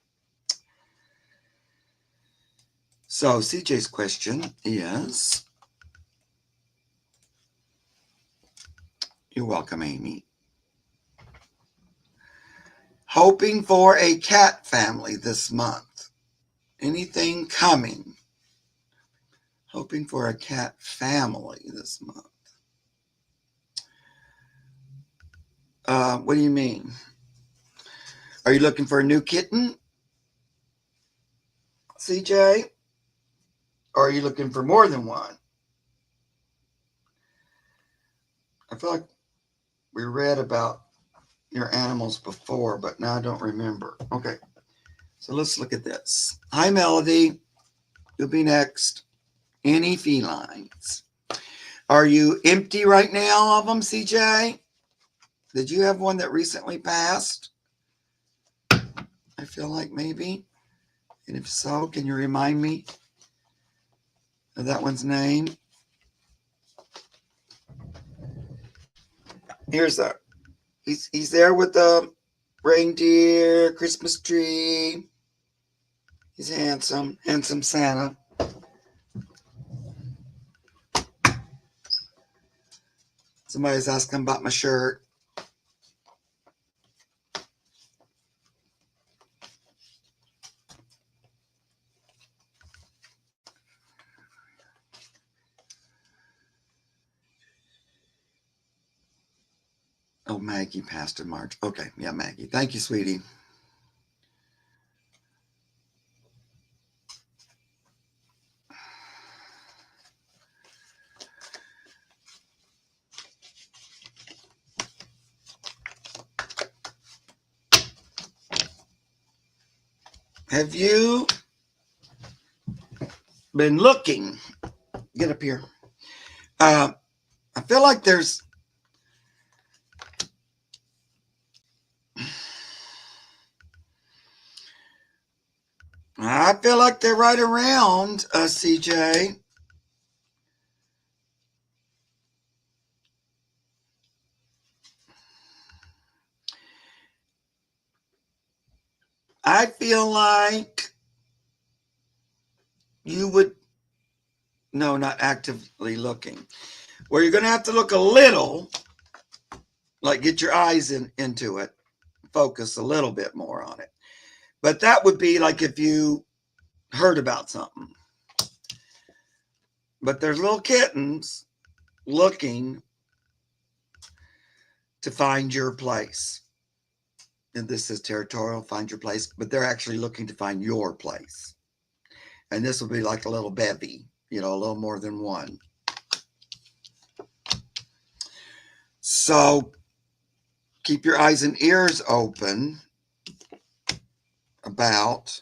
So CJ's question is, you're welcome, Amy. Hoping for a cat family this month. Anything coming? Hoping for a cat family this month. What do you mean? Are you looking for a new kitten, CJ? Or are you looking for more than one? I feel like we read about your animals before, but now I don't remember. Okay, so let's look at this. Hi, Melody. You'll be next. Any felines? Are you empty right now of them, CJ? Did you have one that recently passed? I feel like maybe. And if so, can you remind me of that one's name? Here's that. He's there with the reindeer, Christmas tree. He's handsome, handsome Santa. Somebody's asking about my shirt. Oh, Maggie passed in March. Okay, yeah, Maggie. Thank you, sweetie. Have you been looking? Get up here. I feel like there's I feel like they're right around CJ. I feel like you would, no, not actively looking, where you're going to have to look a little, like get your eyes into it, focus a little bit more on it. But that would be like if you heard about something. But there's little kittens looking to find your place. And this is territorial, find your place, but they're actually looking to find your place. And this will be like a little bevy, a little more than one. So keep your eyes and ears open about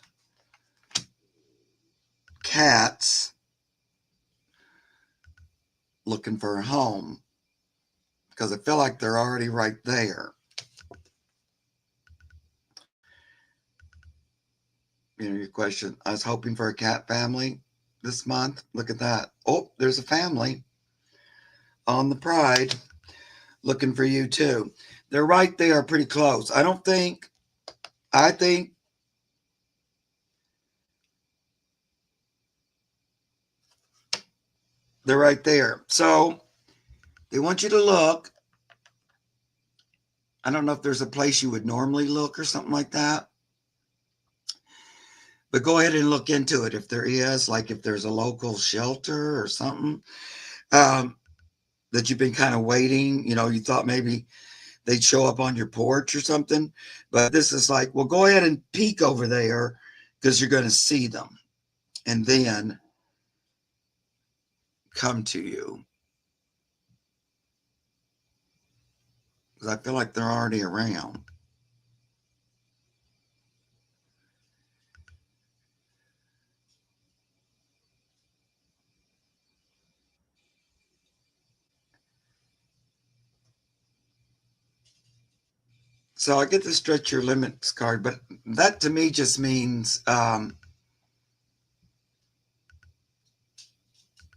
cats looking for a home, because I feel like they're already right there. Your question, I was hoping for a cat family this month. Look at that. Oh, there's a family on the Pride looking for you too. They're right there, pretty close. I think they're right there. So they want you to look. I don't know if there's a place you would normally look or something like that. But go ahead and look into it if there is, like if there's a local shelter or something that you've been kind of waiting. You thought maybe they'd show up on your porch or something. But this is like, well, go ahead and peek over there because you're going to see them. And then come to you. Because I feel like they're already around. So I get the stretch your limits card, but that to me just means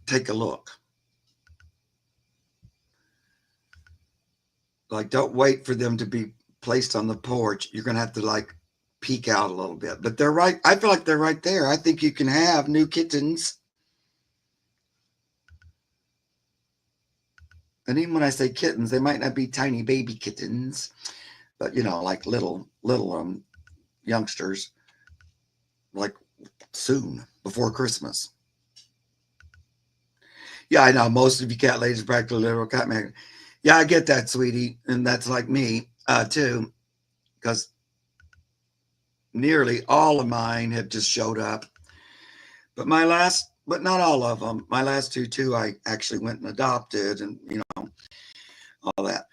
take a look. Like, don't wait for them to be placed on the porch. You're going to have to like peek out a little bit, but they're right. I feel like they're right there. I think you can have new kittens. And even when I say kittens, they might not be tiny baby kittens, but like little youngsters, like soon before Christmas. Yeah, I know most of you cat ladies practically literal cat man. Yeah, I get that, sweetie, and that's like me too, because nearly all of mine have just showed up. But not all of them. My last two, I actually went and adopted, and all that.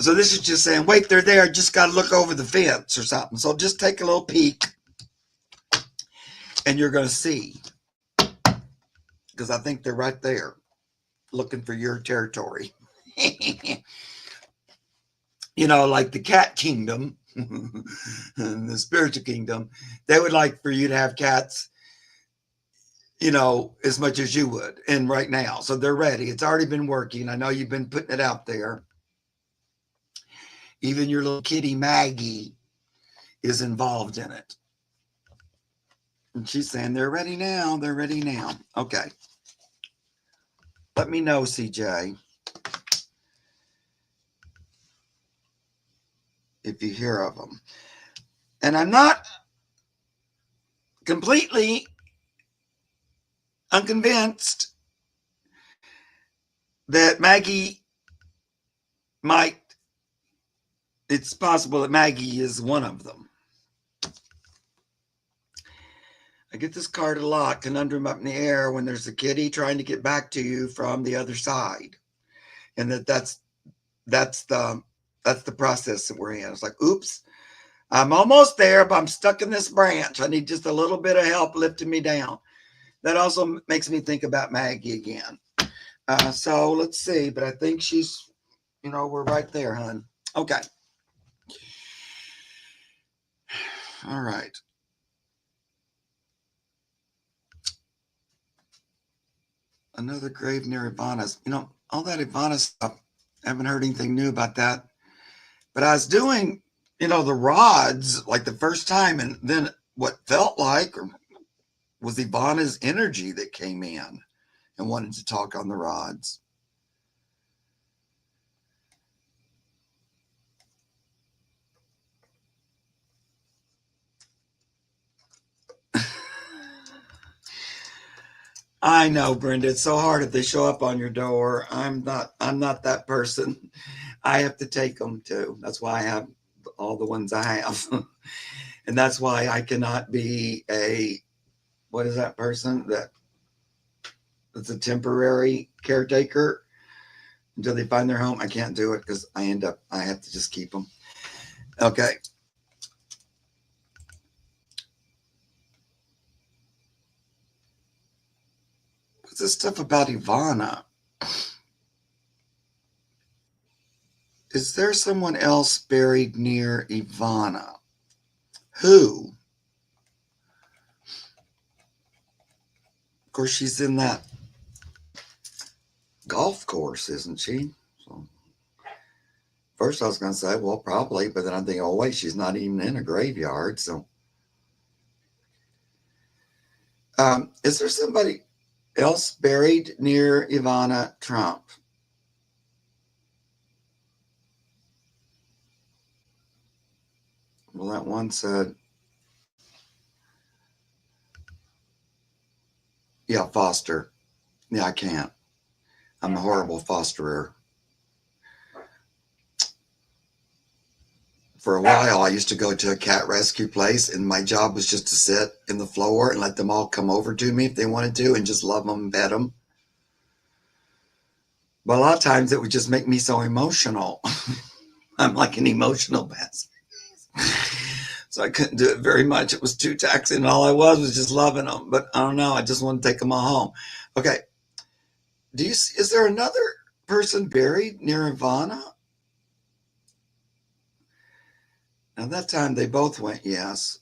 So this is just saying, wait, they're there. Just got to look over the fence or something. So just take a little peek, and you're going to see, because I think they're right there, looking for your territory. like the cat kingdom and the spiritual kingdom, they would like for you to have cats, as much as you would. And right now, so they're ready. It's already been working. I know you've been putting it out there. Even your little kitty Maggie is involved in it. And she's saying they're ready now. They're ready now. Okay. Let me know, CJ, if you hear of them. And I'm not completely unconvinced that Maggie might, it's possible that Maggie is one of them. I get this card a lot, conundrum up in the air when there's a kitty trying to get back to you from the other side. And that's the process that we're in. It's like, oops, I'm almost there, but I'm stuck in this branch. I need just a little bit of help lifting me down. That also makes me think about Maggie again. So let's see, but I think she's, we're right there, hon. Okay. All right. Another grave near Ivana's. All that Ivana stuff, I haven't heard anything new about that. But I was doing, the rods like the first time, and then what felt like was Ivana's energy that came in and wanted to talk on the rods. I know, Brenda. It's so hard if they show up on your door. I'm not that person. I have to take them too. That's why I have all the ones I have. And that's why I cannot be what is that person that's a temporary caretaker until they find their home. I can't do it because I have to just keep them. Okay. What's this stuff about Ivana? Is there someone else buried near Ivana? Who? Of course, she's in that golf course, isn't she? So, first, I was going to say, well, probably, but then I'm thinking, oh, wait, she's not even in a graveyard. So, is there somebody else buried near Ivana Trump? Well, that one said, yeah, foster. Yeah, I can't. I'm a horrible fosterer. For a while, I used to go to a cat rescue place, and my job was just to sit in the floor and let them all come over to me if they wanted to and just love them and pet them. But a lot of times it would just make me so emotional. I'm like an emotional mess. So I couldn't do it very much. It was too taxing. All I was just loving them. But I don't know. I just want to take them all home. Okay. Is there another person buried near Ivana? Now that time they both went yes.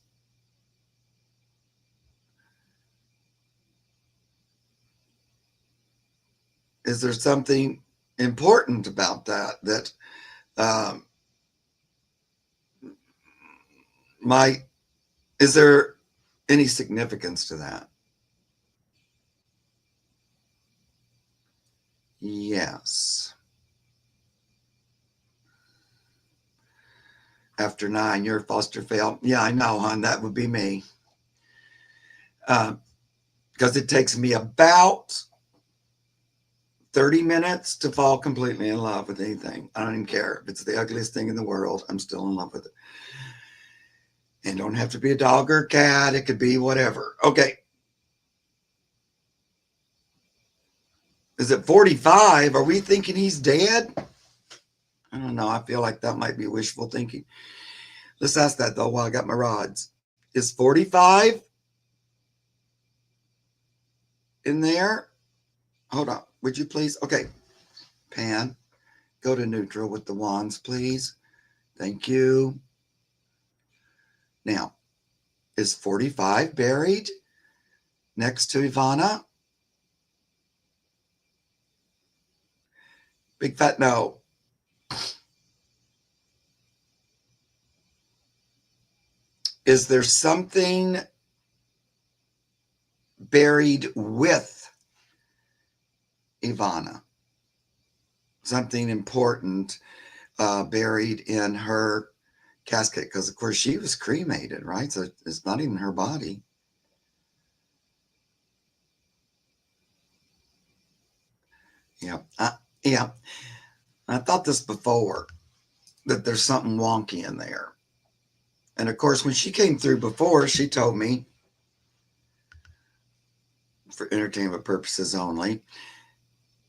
Is there something important about that um, might, is there any significance to that? Yes. After 9, your foster failed. Yeah, I know, hon. That would be me. Because it takes me about 30 minutes to fall completely in love with anything. I don't even care if it's the ugliest thing in the world. I'm still in love with it. And don't have to be a dog or a cat. It could be whatever. Okay. Is it 45? Are we thinking he's dead? I don't know. I feel like that might be wishful thinking. Let's ask that though while I got my rods. Is 45 in there? Hold on. Would you please? Okay. Pan, go to neutral with the wands, please. Thank you. Now, is 45 buried next to Ivana? Big fat no. Is there something buried with Ivana? Something important buried in her casket? Because, of course, she was cremated, right? So it's not even her body. Yeah. Yeah. I thought this before, that there's something wonky in there. And, of course, when she came through before, she told me, for entertainment purposes only,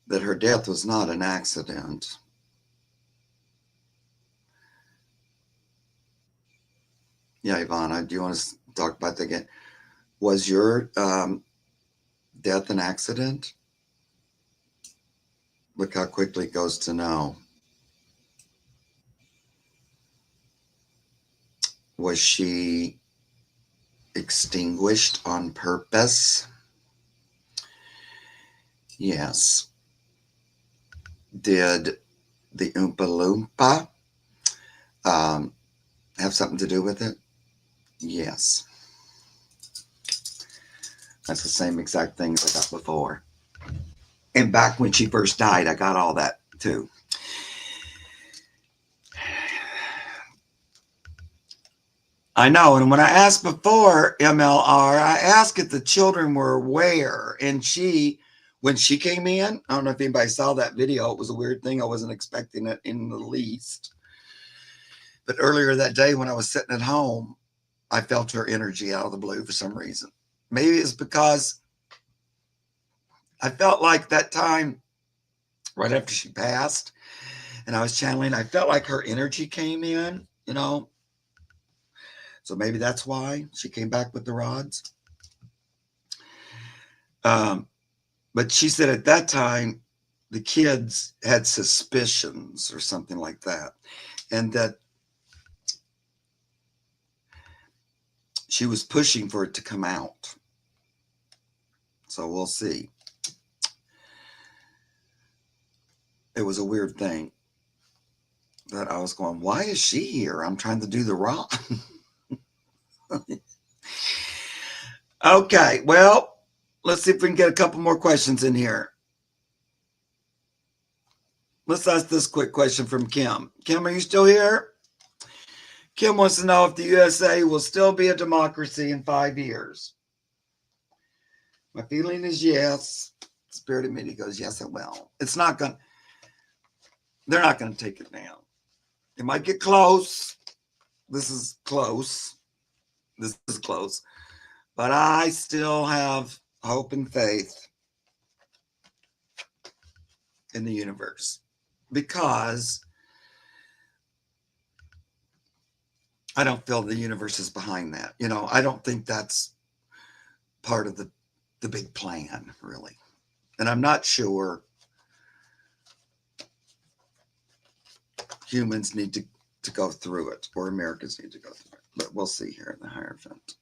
that her death was not an accident. Yeah, Ivana, do you want to talk about that again? Was your death an accident? Look how quickly it goes to no. Was she extinguished on purpose? Yes. Did the Oompa Loompa have something to do with it? Yes. That's the same exact things I got before. And back when she first died, I got all that too. I know. And when I asked before MLR, I asked if the children were aware. And when she came in, I don't know if anybody saw that video. It was a weird thing. I wasn't expecting it in the least. But earlier that day when I was sitting at home, I felt her energy out of the blue for some reason. Maybe it's because I felt like that time right after she passed and I was channeling, I felt like her energy came in, So maybe that's why she came back with the rods. But she said at that time, the kids had suspicions or something like that. And that she was pushing for it to come out. So we'll see. It was a weird thing that I was going, why is she here? I'm trying to do the rod. Okay, well, let's see if we can get a couple more questions in here. Let's ask this quick question from Kim. Kim, are you still here? Kim wants to know if the USA will still be a democracy in 5 years. My feeling is yes. Spirit of me goes, yes, it will. It's not going to, they're not going to take it down. It might get close. This is close. This is close. But I still have hope and faith in the universe because I don't feel the universe is behind that. I don't think that's part of the big plan, really. And I'm not sure humans need to go through it or Americans need to go through it. But we'll see here in the Hierophant.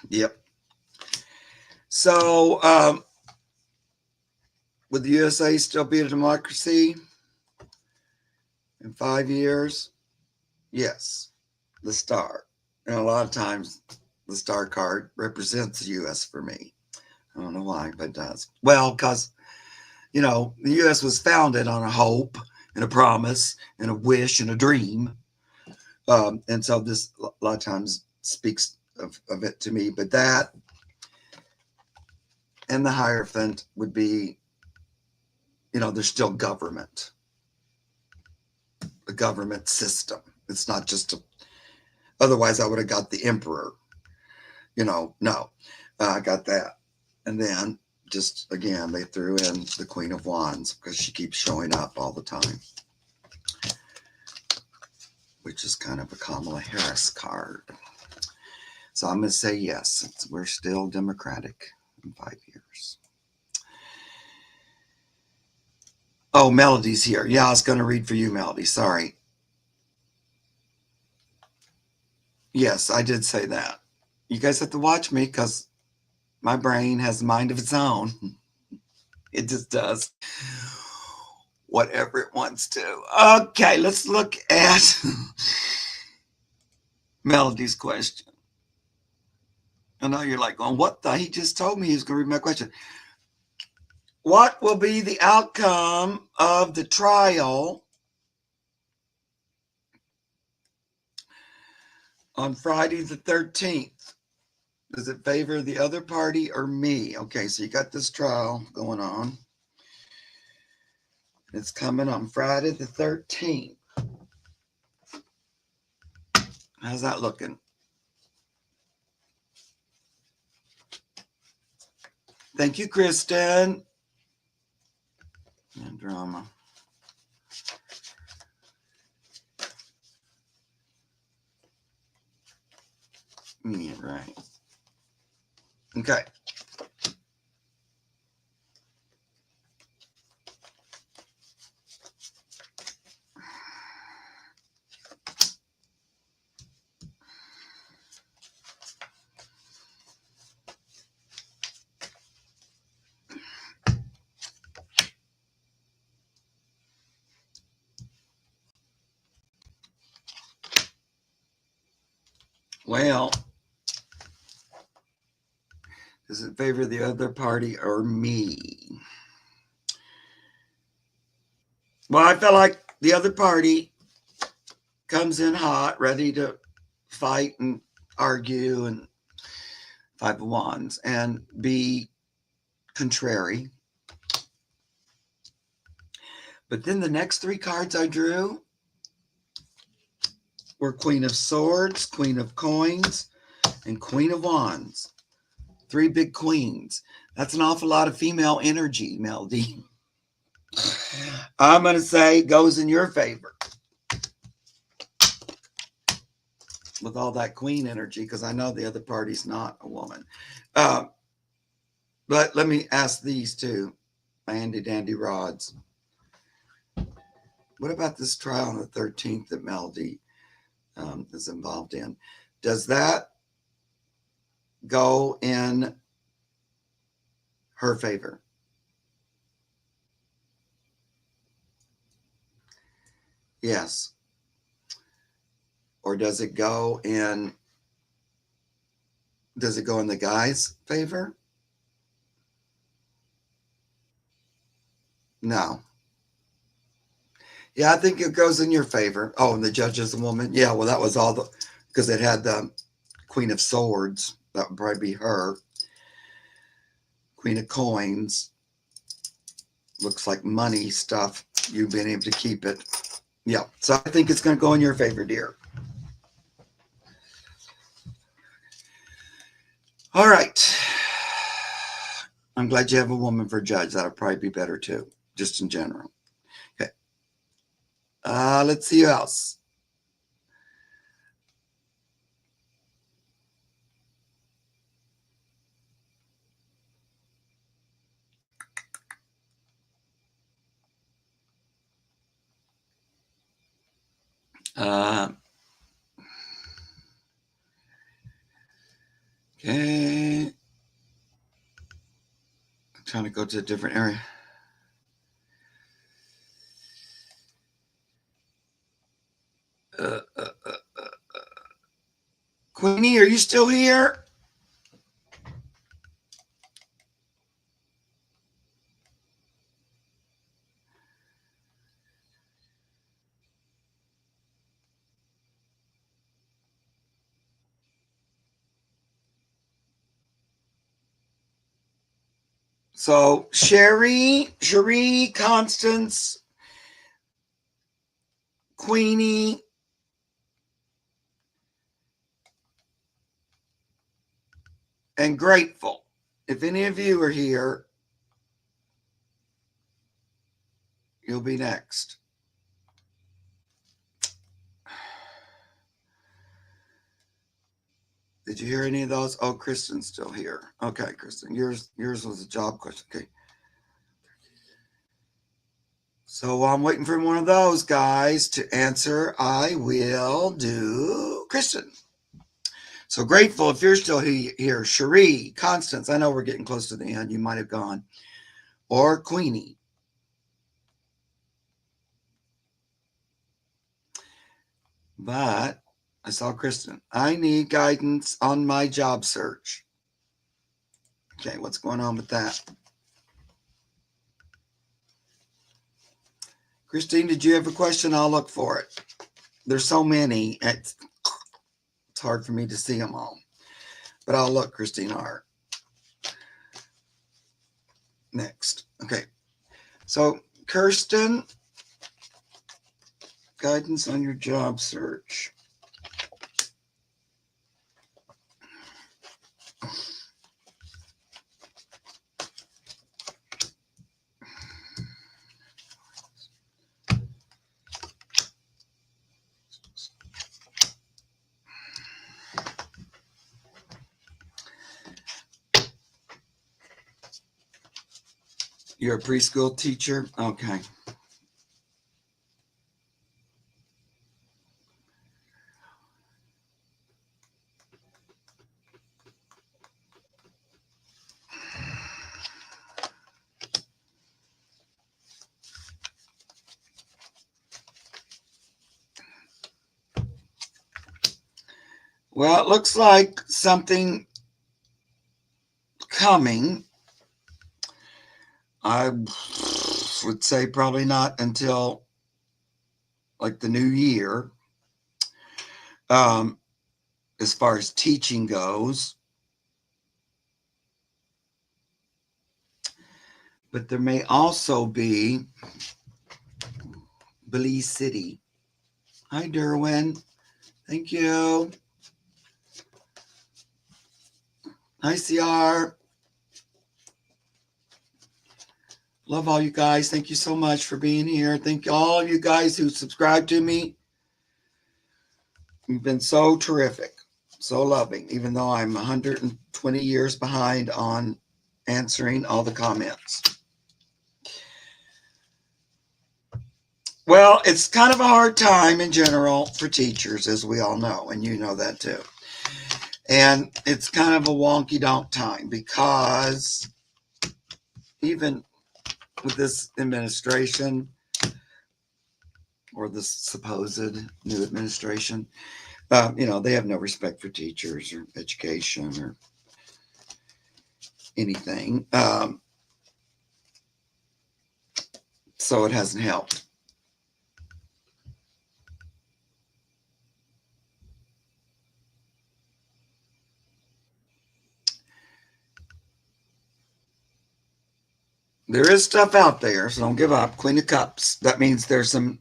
Yep. So, would the USA still be a democracy in 5 years? Yes. The star. And a lot of times, the star card represents the U.S. for me. I don't know why, but it does. Well, because, the U.S. was founded on a hope and a promise and a wish and a dream. And so this a lot of times speaks of it to me. But that and the Hierophant would be, there's still government, a government system. It's not just otherwise I would have got the Emperor. No, I got that. And then just again, they threw in the Queen of Wands because she keeps showing up all the time. which is kind of a Kamala Harris card. So I'm going to say yes. We're still Democratic in 5 years. Oh, Melody's here. Yeah, I was going to read for you, Melody. Sorry. Yes, I did say that. You guys have to watch me because my brain has a mind of its own. It just does whatever it wants to. Okay, let's look at Melody's question. I know you're like, going, what the? He just told me he was going to read my question. What will be the outcome of the trial on Friday the 13th? Does it favor the other party or me? Okay, so you got this trial going on. It's coming on Friday the 13th. How's that looking? Thank you, Kristen. And drama. Yeah, right. Okay. Well, does it favor the other party or me? Well, I feel like the other party comes in hot, ready to fight and argue and 5 of Wands and be contrary. But then the next 3 cards I drew were Queen of Swords, Queen of Coins, and Queen of Wands. 3 big queens. That's an awful lot of female energy, Melody. I'm going to say it goes in your favor with all that queen energy, because I know the other party's not a woman. But let me ask these two, my handy dandy rods. What about this trial on the 13th that Melody is involved in? Does that go in her favor? Yes. Or does it go in the guy's favor? No. Yeah, I think it goes in your favor. Oh, and the judge is a woman. Yeah, well, that was all because it had the Queen of Swords. That would probably be her. Queen of Coins. Looks like money stuff. You've been able to keep it. Yeah, so I think it's going to go in your favor, dear. All right. I'm glad you have a woman for judge. That'll probably be better too, just in general. Okay. Let's see who else. Okay. I'm trying to go to a different area. Queenie, are you still here? So Cherie, Constance, Queenie, and Grateful. If any of you are here, you'll be next. Did you hear any of those? Oh, Kristen's still here. Okay, Kristen, yours was a job question. Okay. So while I'm waiting for one of those guys to answer, I will do Kristen. So grateful if you're still here. Cherie, Constance, I know we're getting close to the end. You might have gone. Or Queenie. But I saw Kristen. I need guidance on my job search. Okay, what's going on with that? Christine, did you have a question? I'll look for it. There's so many. It's hard for me to see them all. But I'll look, Christine R. Next. Okay. So, Kirsten, guidance on your job search. You're a preschool teacher? Okay. Well, it looks like something coming. I would say probably not until like the new year. As far as teaching goes. But there may also be Belize City. Hi, Derwin. Thank you. Hi, CR. Love all you guys. Thank you so much for being here. Thank you all you guys who subscribe to me. You've been so terrific, so loving, even though I'm 120 years behind on answering all the comments. Well, it's kind of a hard time in general for teachers, as we all know, and you know that too. And it's kind of a wonky-donk time because even with this administration or this supposed new administration, they have no respect for teachers or education or anything. So it hasn't helped. There is stuff out there, so don't give up. Queen of Cups. That means there's some,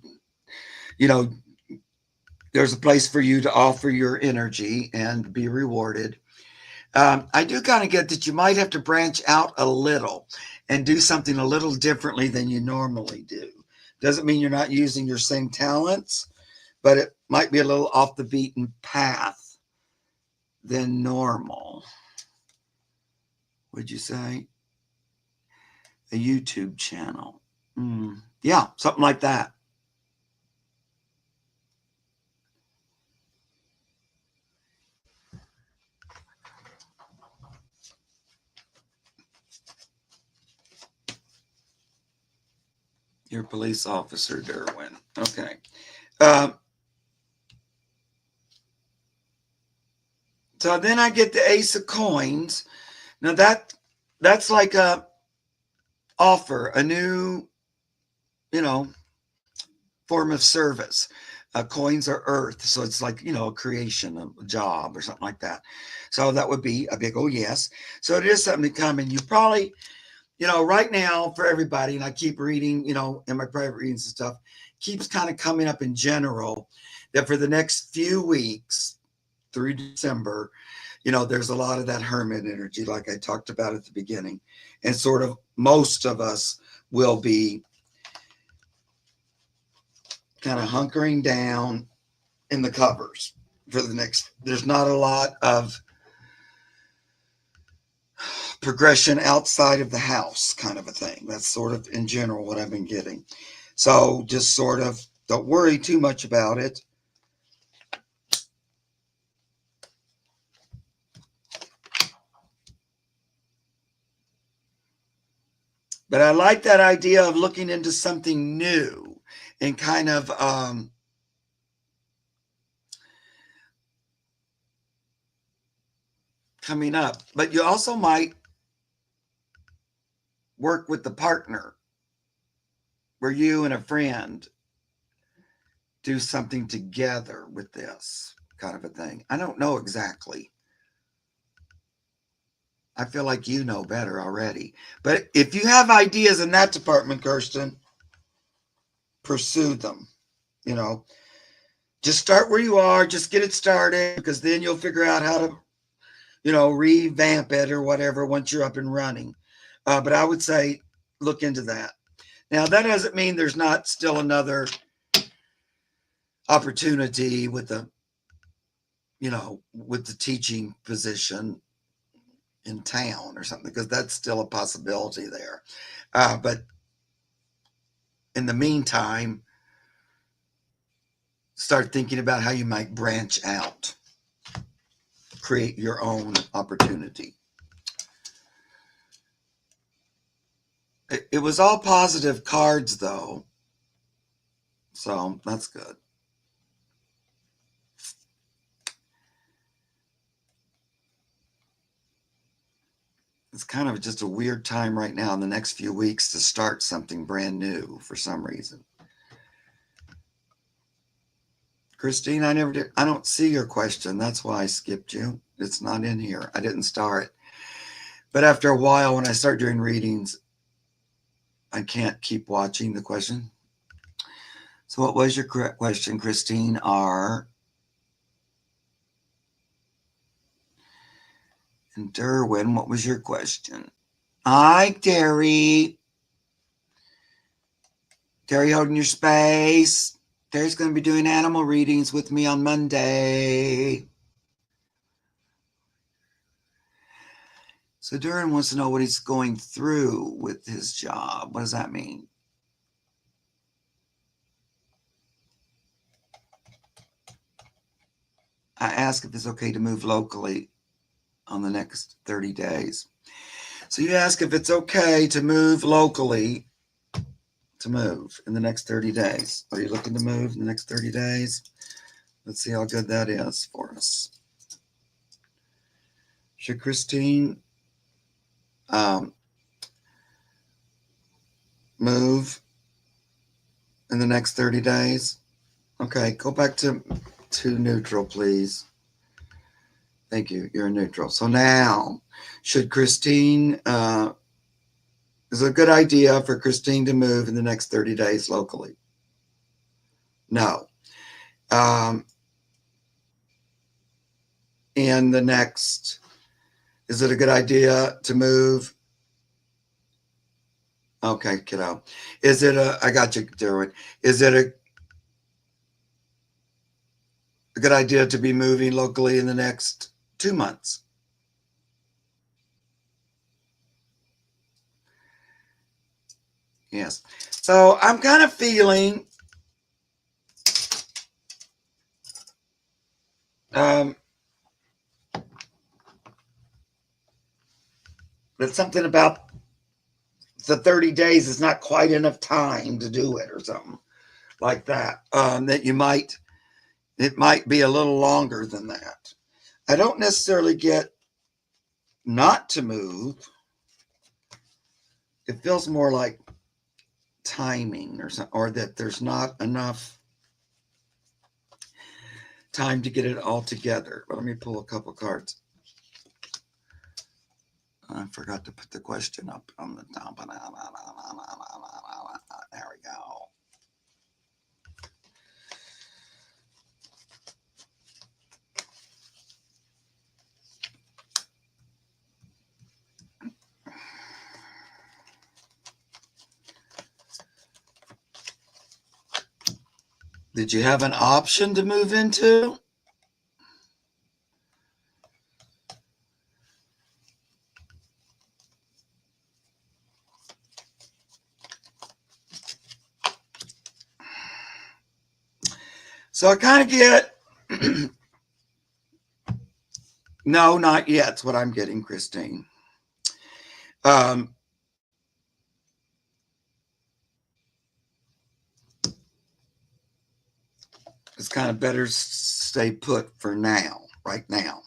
there's a place for you to offer your energy and be rewarded. I do kind of get that you might have to branch out a little and do something a little differently than you normally do. Doesn't mean you're not using your same talents, but it might be a little off the beaten path than normal. Would you say? A YouTube channel. Yeah, something like that. You're a police officer, Derwin. Okay. So then I get the Ace of Coins. Now that's like a offer, a new, form of service. Coins are earth, so it's like, a creation, a job or something like that. So that would be a big, oh yes. So it is something to come, and you probably, right now for everybody, and I keep reading, in my private readings and stuff, keeps kind of coming up in general that for the next few weeks through December, there's a lot of that hermit energy, like I talked about at the beginning. And sort of most of us will be kind of hunkering down in the covers for the next, there's not a lot of progression outside of the house kind of a thing. That's sort of in general what I've been getting. So just sort of don't worry too much about it. But I like that idea of looking into something new and kind of coming up. But you also might work with the partner where you and a friend do something together with this kind of a thing. I don't know exactly. I feel like you know better already. But if you have ideas in that department, Kirsten, pursue them. You know, just start where you are, just get it started, because then you'll figure out how to, you know, revamp it or whatever once you're up and running. But I would say look into that. Now, that doesn't mean there's not still another opportunity with the, you know, with the teaching position in town or something, because that's still a possibility there. But in the meantime, start thinking about how you might branch out, create your own opportunity. It was all positive cards, though, so that's good. It's kind of just a weird time right now in the next few weeks to start something brand new for some reason. Christine, I don't see your question. That's why I skipped you. It's not in here. I didn't start it. But after a while, when I start doing readings, I can't keep watching the question. So what was your correct question, Christine R? And Derwin, what was your question? Hi, Terry. Terry holding your space. Terry's going to be doing animal readings with me on Monday. So Duran wants to know what he's going through with his job. What does that mean? I asked if it's okay to move locally on the next 30 days. So you ask if it's okay to move locally, to move in the next 30 days. Are you looking to move in the next 30 days? Let's see how good that is for us. Should Christine move in the next 30 days? Okay, go back to neutral, please. Thank you. You're neutral. So now, should Christine, is it a good idea for Christine to move in the next 30 days locally? No. In the next, is it a good idea to move? Okay, kiddo. Is it I got you, Derwin. Is it a good idea to be moving locally in the next 2 months? Yes. So I'm kind of feeling that something about the 30 days is not quite enough time to do it or something like that. That it might be a little longer than that. I don't necessarily get not to move. It feels more like timing or something, or that there's not enough time to get it all together. But let me pull a couple cards. I forgot to put the question up on the top. There we go. Did you have an option to move into? So I kind of get, no, not yet. That's what I'm getting, Christine. It's kind of better stay put for now, right now.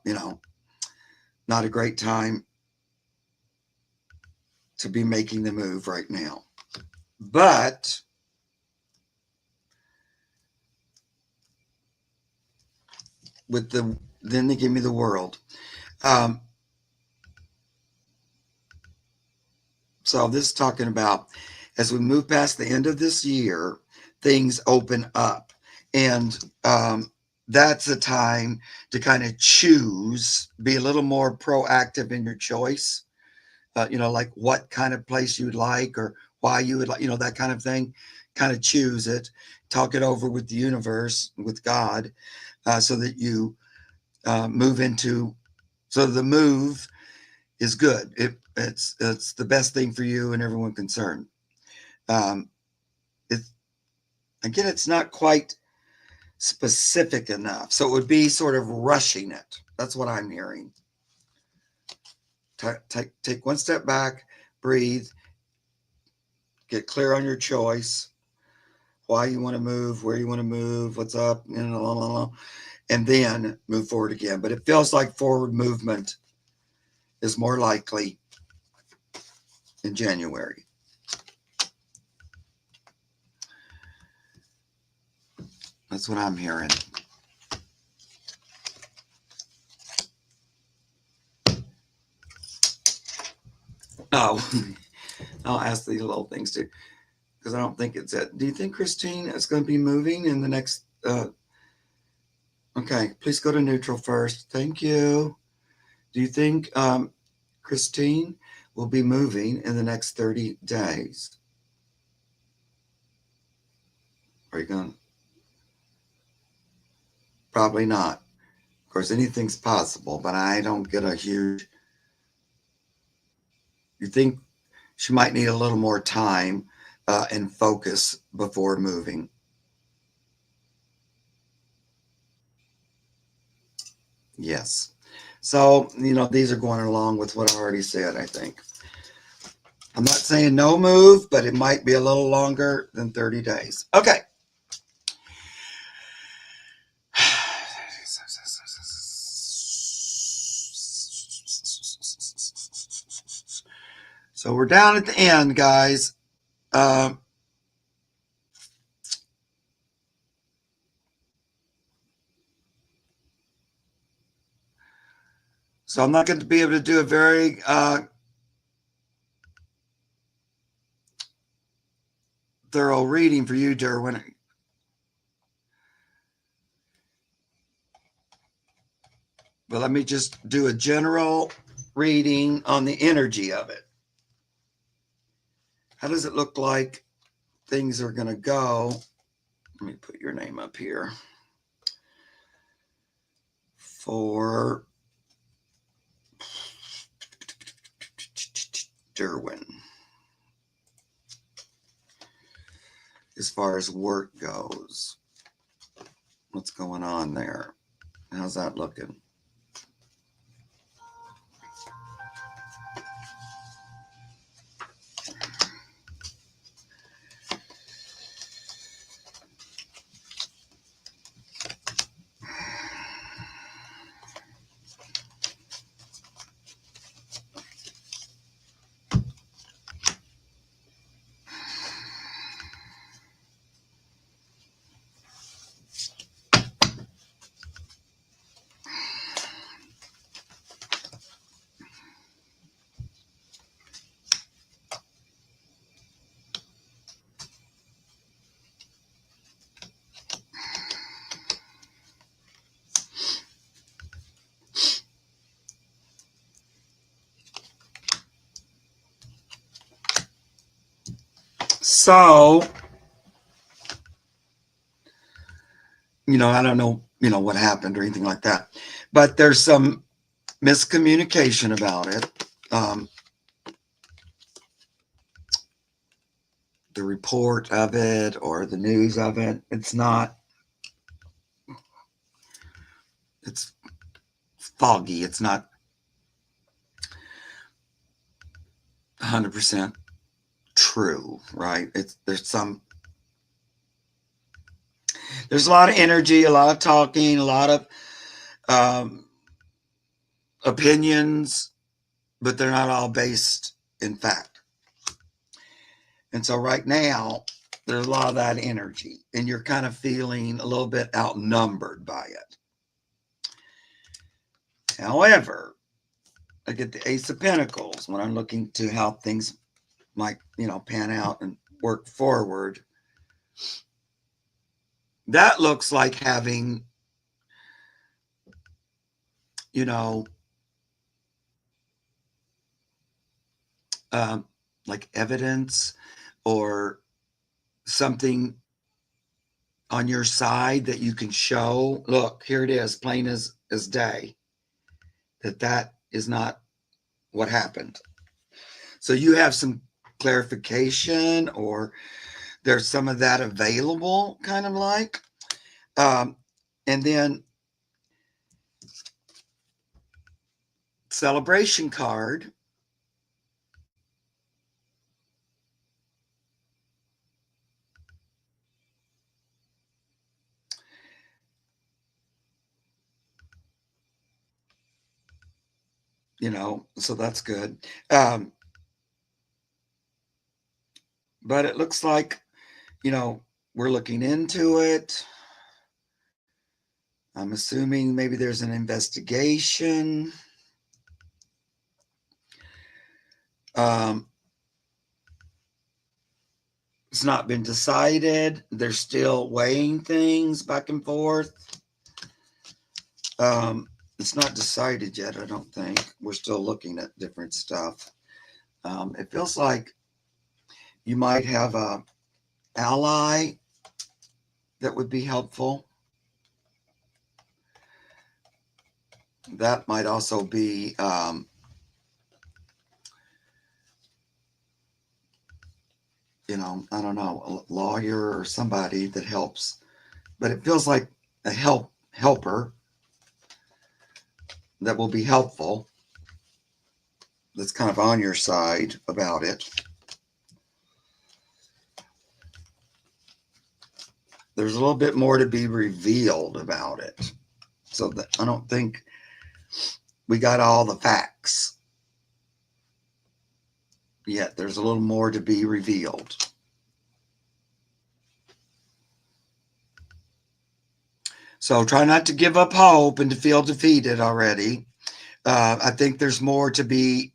You know, not a great time to be making the move right now. But with then they give me the world. So this is talking about as we move past the end of this year, things open up. And that's a time to kind of choose, be a little more proactive in your choice. Like what kind of place you'd like or why you would like, that kind of thing. Kind of choose it, talk it over with the universe, with God, so that you move into, so the move is good. It's the best thing for you and everyone concerned. It's again, it's not quite specific enough, so it would be sort of rushing it. That's what I'm hearing. Take one step back, breathe, get clear on your choice, why you want to move, where you want to move, what's up, and then move forward again. But it feels like forward movement is more likely in January. That's what I'm hearing. Oh, I'll ask these little things too, because I don't think it's it. Do you think Christine is going to be moving in the next? Okay, please go to neutral first. Thank you. Do you think Christine will be moving in the next 30 days? Are you going? Probably not. Of course, anything's possible, but I don't get a huge. You think she might need a little more time and focus before moving? Yes. So, these are going along with what I already said, I think. I'm not saying no move, but it might be a little longer than 30 days. Okay. So we're down at the end, guys. So I'm not going to be able to do a very thorough reading for you, Djwhal. But let me just do a general reading on the energy of it. How does it look like things are going to go? Let me put your name up here. For Djwhal. As far as work goes, what's going on there? How's that looking? So, I don't know, what happened or anything like that, but there's some miscommunication about it. the report of it or the news of it. It's not, it's foggy. It's not 100% true, right? There's a lot of energy, a lot of talking, a lot of opinions, but they're not all based in fact. And so right now, there's a lot of that energy, and you're kind of feeling a little bit outnumbered by it. However, I get the Ace of Pentacles when I'm looking to how things might, pan out and work forward. That looks like having, like evidence or something on your side that you can show. Look, here it is, plain as day, that is not what happened. So you have some clarification, or there's some of that available, kind of like. And then celebration card. So that's good. But it looks like, we're looking into it. I'm assuming maybe there's an investigation. It's not been decided. They're still weighing things back and forth. It's not decided yet, I don't think. We're still looking at different stuff. It feels like you might have a ally that would be helpful. That might also be I don't know, a lawyer or somebody that helps. But it feels like a helper that will be helpful, that's kind of on your side about it. There's a little bit more to be revealed about it. So that I don't think we got all the facts yet. There's a little more to be revealed. So try not to give up hope and to feel defeated already. I think there's more to be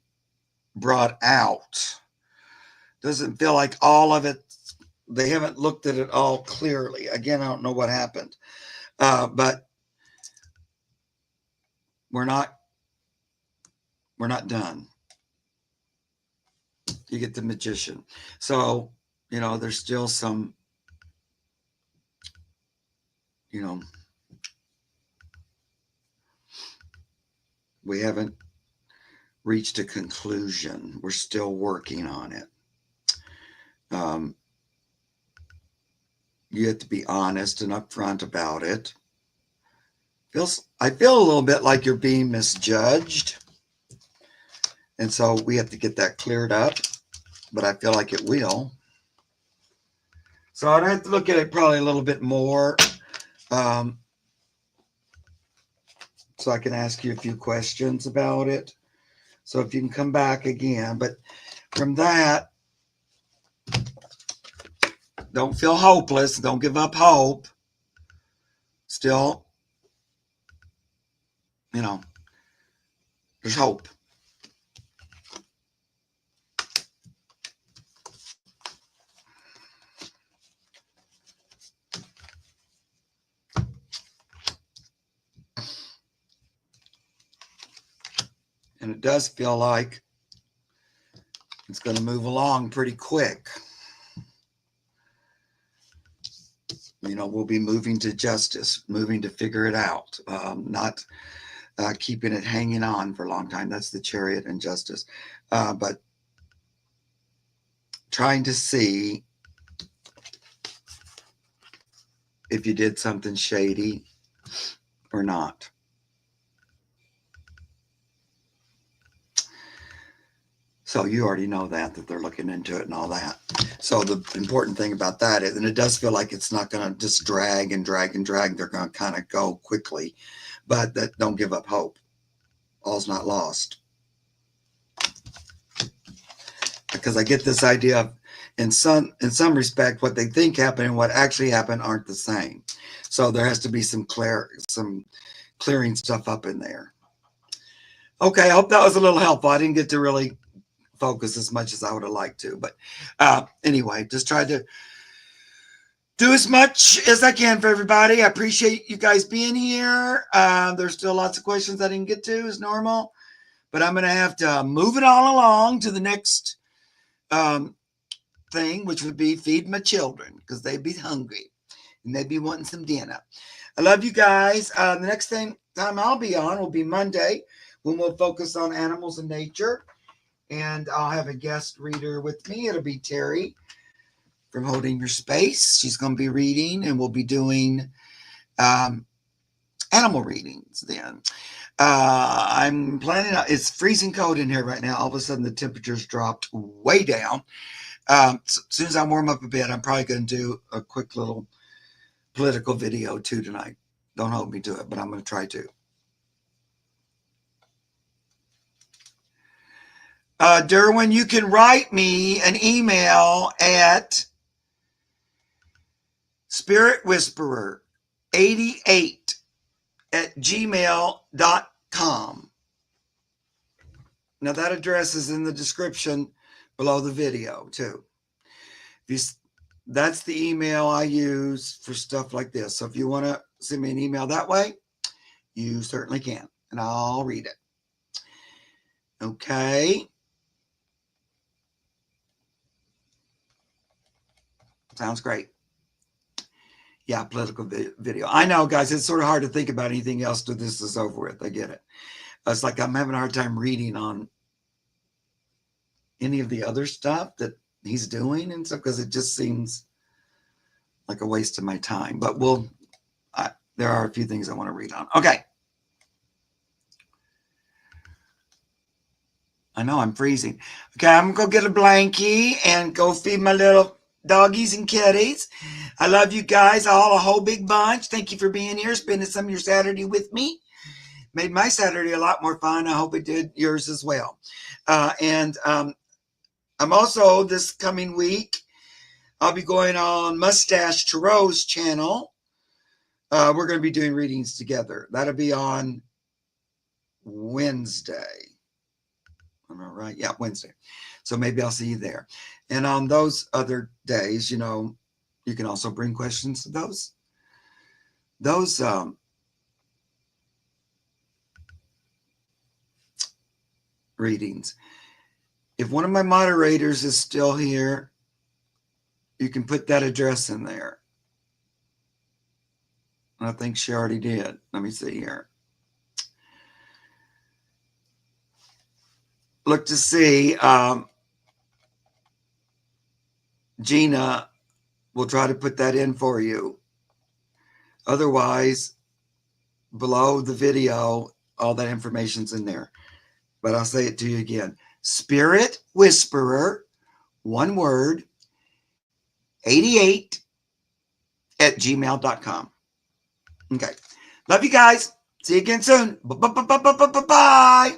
brought out. Doesn't feel like all of it, they haven't looked at it all clearly. Again, I don't know what happened. But we're not done. You get the Magician. So, there's still some, we haven't reached a conclusion. We're still working on it. You have to be honest and upfront about it. I feel a little bit like you're being misjudged. And so we have to get that cleared up, but I feel like it will. So I'd have to look at it probably a little bit more. So I can ask you a few questions about it. So if you can come back again, but from that, don't feel hopeless. Don't give up hope. Still, there's hope. And it does feel like it's going to move along pretty quick. We'll be moving to justice, moving to figure it out, not keeping it hanging on for a long time. That's the Chariot and Justice. But trying to see if you did something shady or not. So you already know that they're looking into it and all that. So the important thing about that is, and it does feel like it's not going to just drag and drag and drag. They're going to kind of go quickly, but that don't give up hope. All's not lost. Because I get this idea of, in some respect, what they think happened and what actually happened aren't the same. So there has to be some clearing stuff up in there. Okay, I hope that was a little helpful. I didn't get to really focus as much as I would have liked to, but anyway, just tried to do as much as I can for everybody. I appreciate you guys being here. There's still lots of questions I didn't get to as normal, but I'm going to have to move it all along to the next thing, which would be feed my children, because they'd be hungry and they'd be wanting some dinner. I love you guys. The next time I'll be on will be Monday, when we'll focus on animals and nature. And I'll have a guest reader with me. It'll be Terry from Holding Your Space. She's going to be reading, and we'll be doing animal readings then. I'm planning on, it's freezing cold in here right now. All of a sudden, the temperature's dropped way down. As soon as I warm up a bit, I'm probably going to do a quick little political video too tonight. Don't hold me to it, but I'm going to try to. Derwin, you can write me an email at spiritwhisperer88@gmail.com. Now that address is in the description below the video too. That's the email I use for stuff like this. So if you want to send me an email that way, you certainly can, and I'll read it. Okay. Sounds great. Yeah, political video. I know, guys, it's sort of hard to think about anything else till this is over with. I get it. It's like I'm having a hard time reading on any of the other stuff that he's doing and stuff, because it just seems like a waste of my time. But there are a few things I want to read on. Okay. I know I'm freezing. Okay, I'm going to go get a blankie and go feed my little doggies and kitties. I love you guys all, a whole big bunch. Thank you for being here, spending some of your Saturday with me. Made my Saturday a lot more fun. I hope it did yours as well. And I'm also, this coming week, I'll be going on Mustache Tarot's channel. We're going to be doing readings together. That'll be on Wednesday. Am I right? Yeah, Wednesday. So maybe I'll see you there. And on those other days, you can also bring questions to those readings. If one of my moderators is still here, you can put that address in there. I think she already did. Let me see here. Look to see. Gina will try to put that in for you. Otherwise, below the video, all that information's in there. But I'll say it to you again. Spirit Whisperer, one word, 88@gmail.com. Okay. Love you guys. See you again soon. Bye.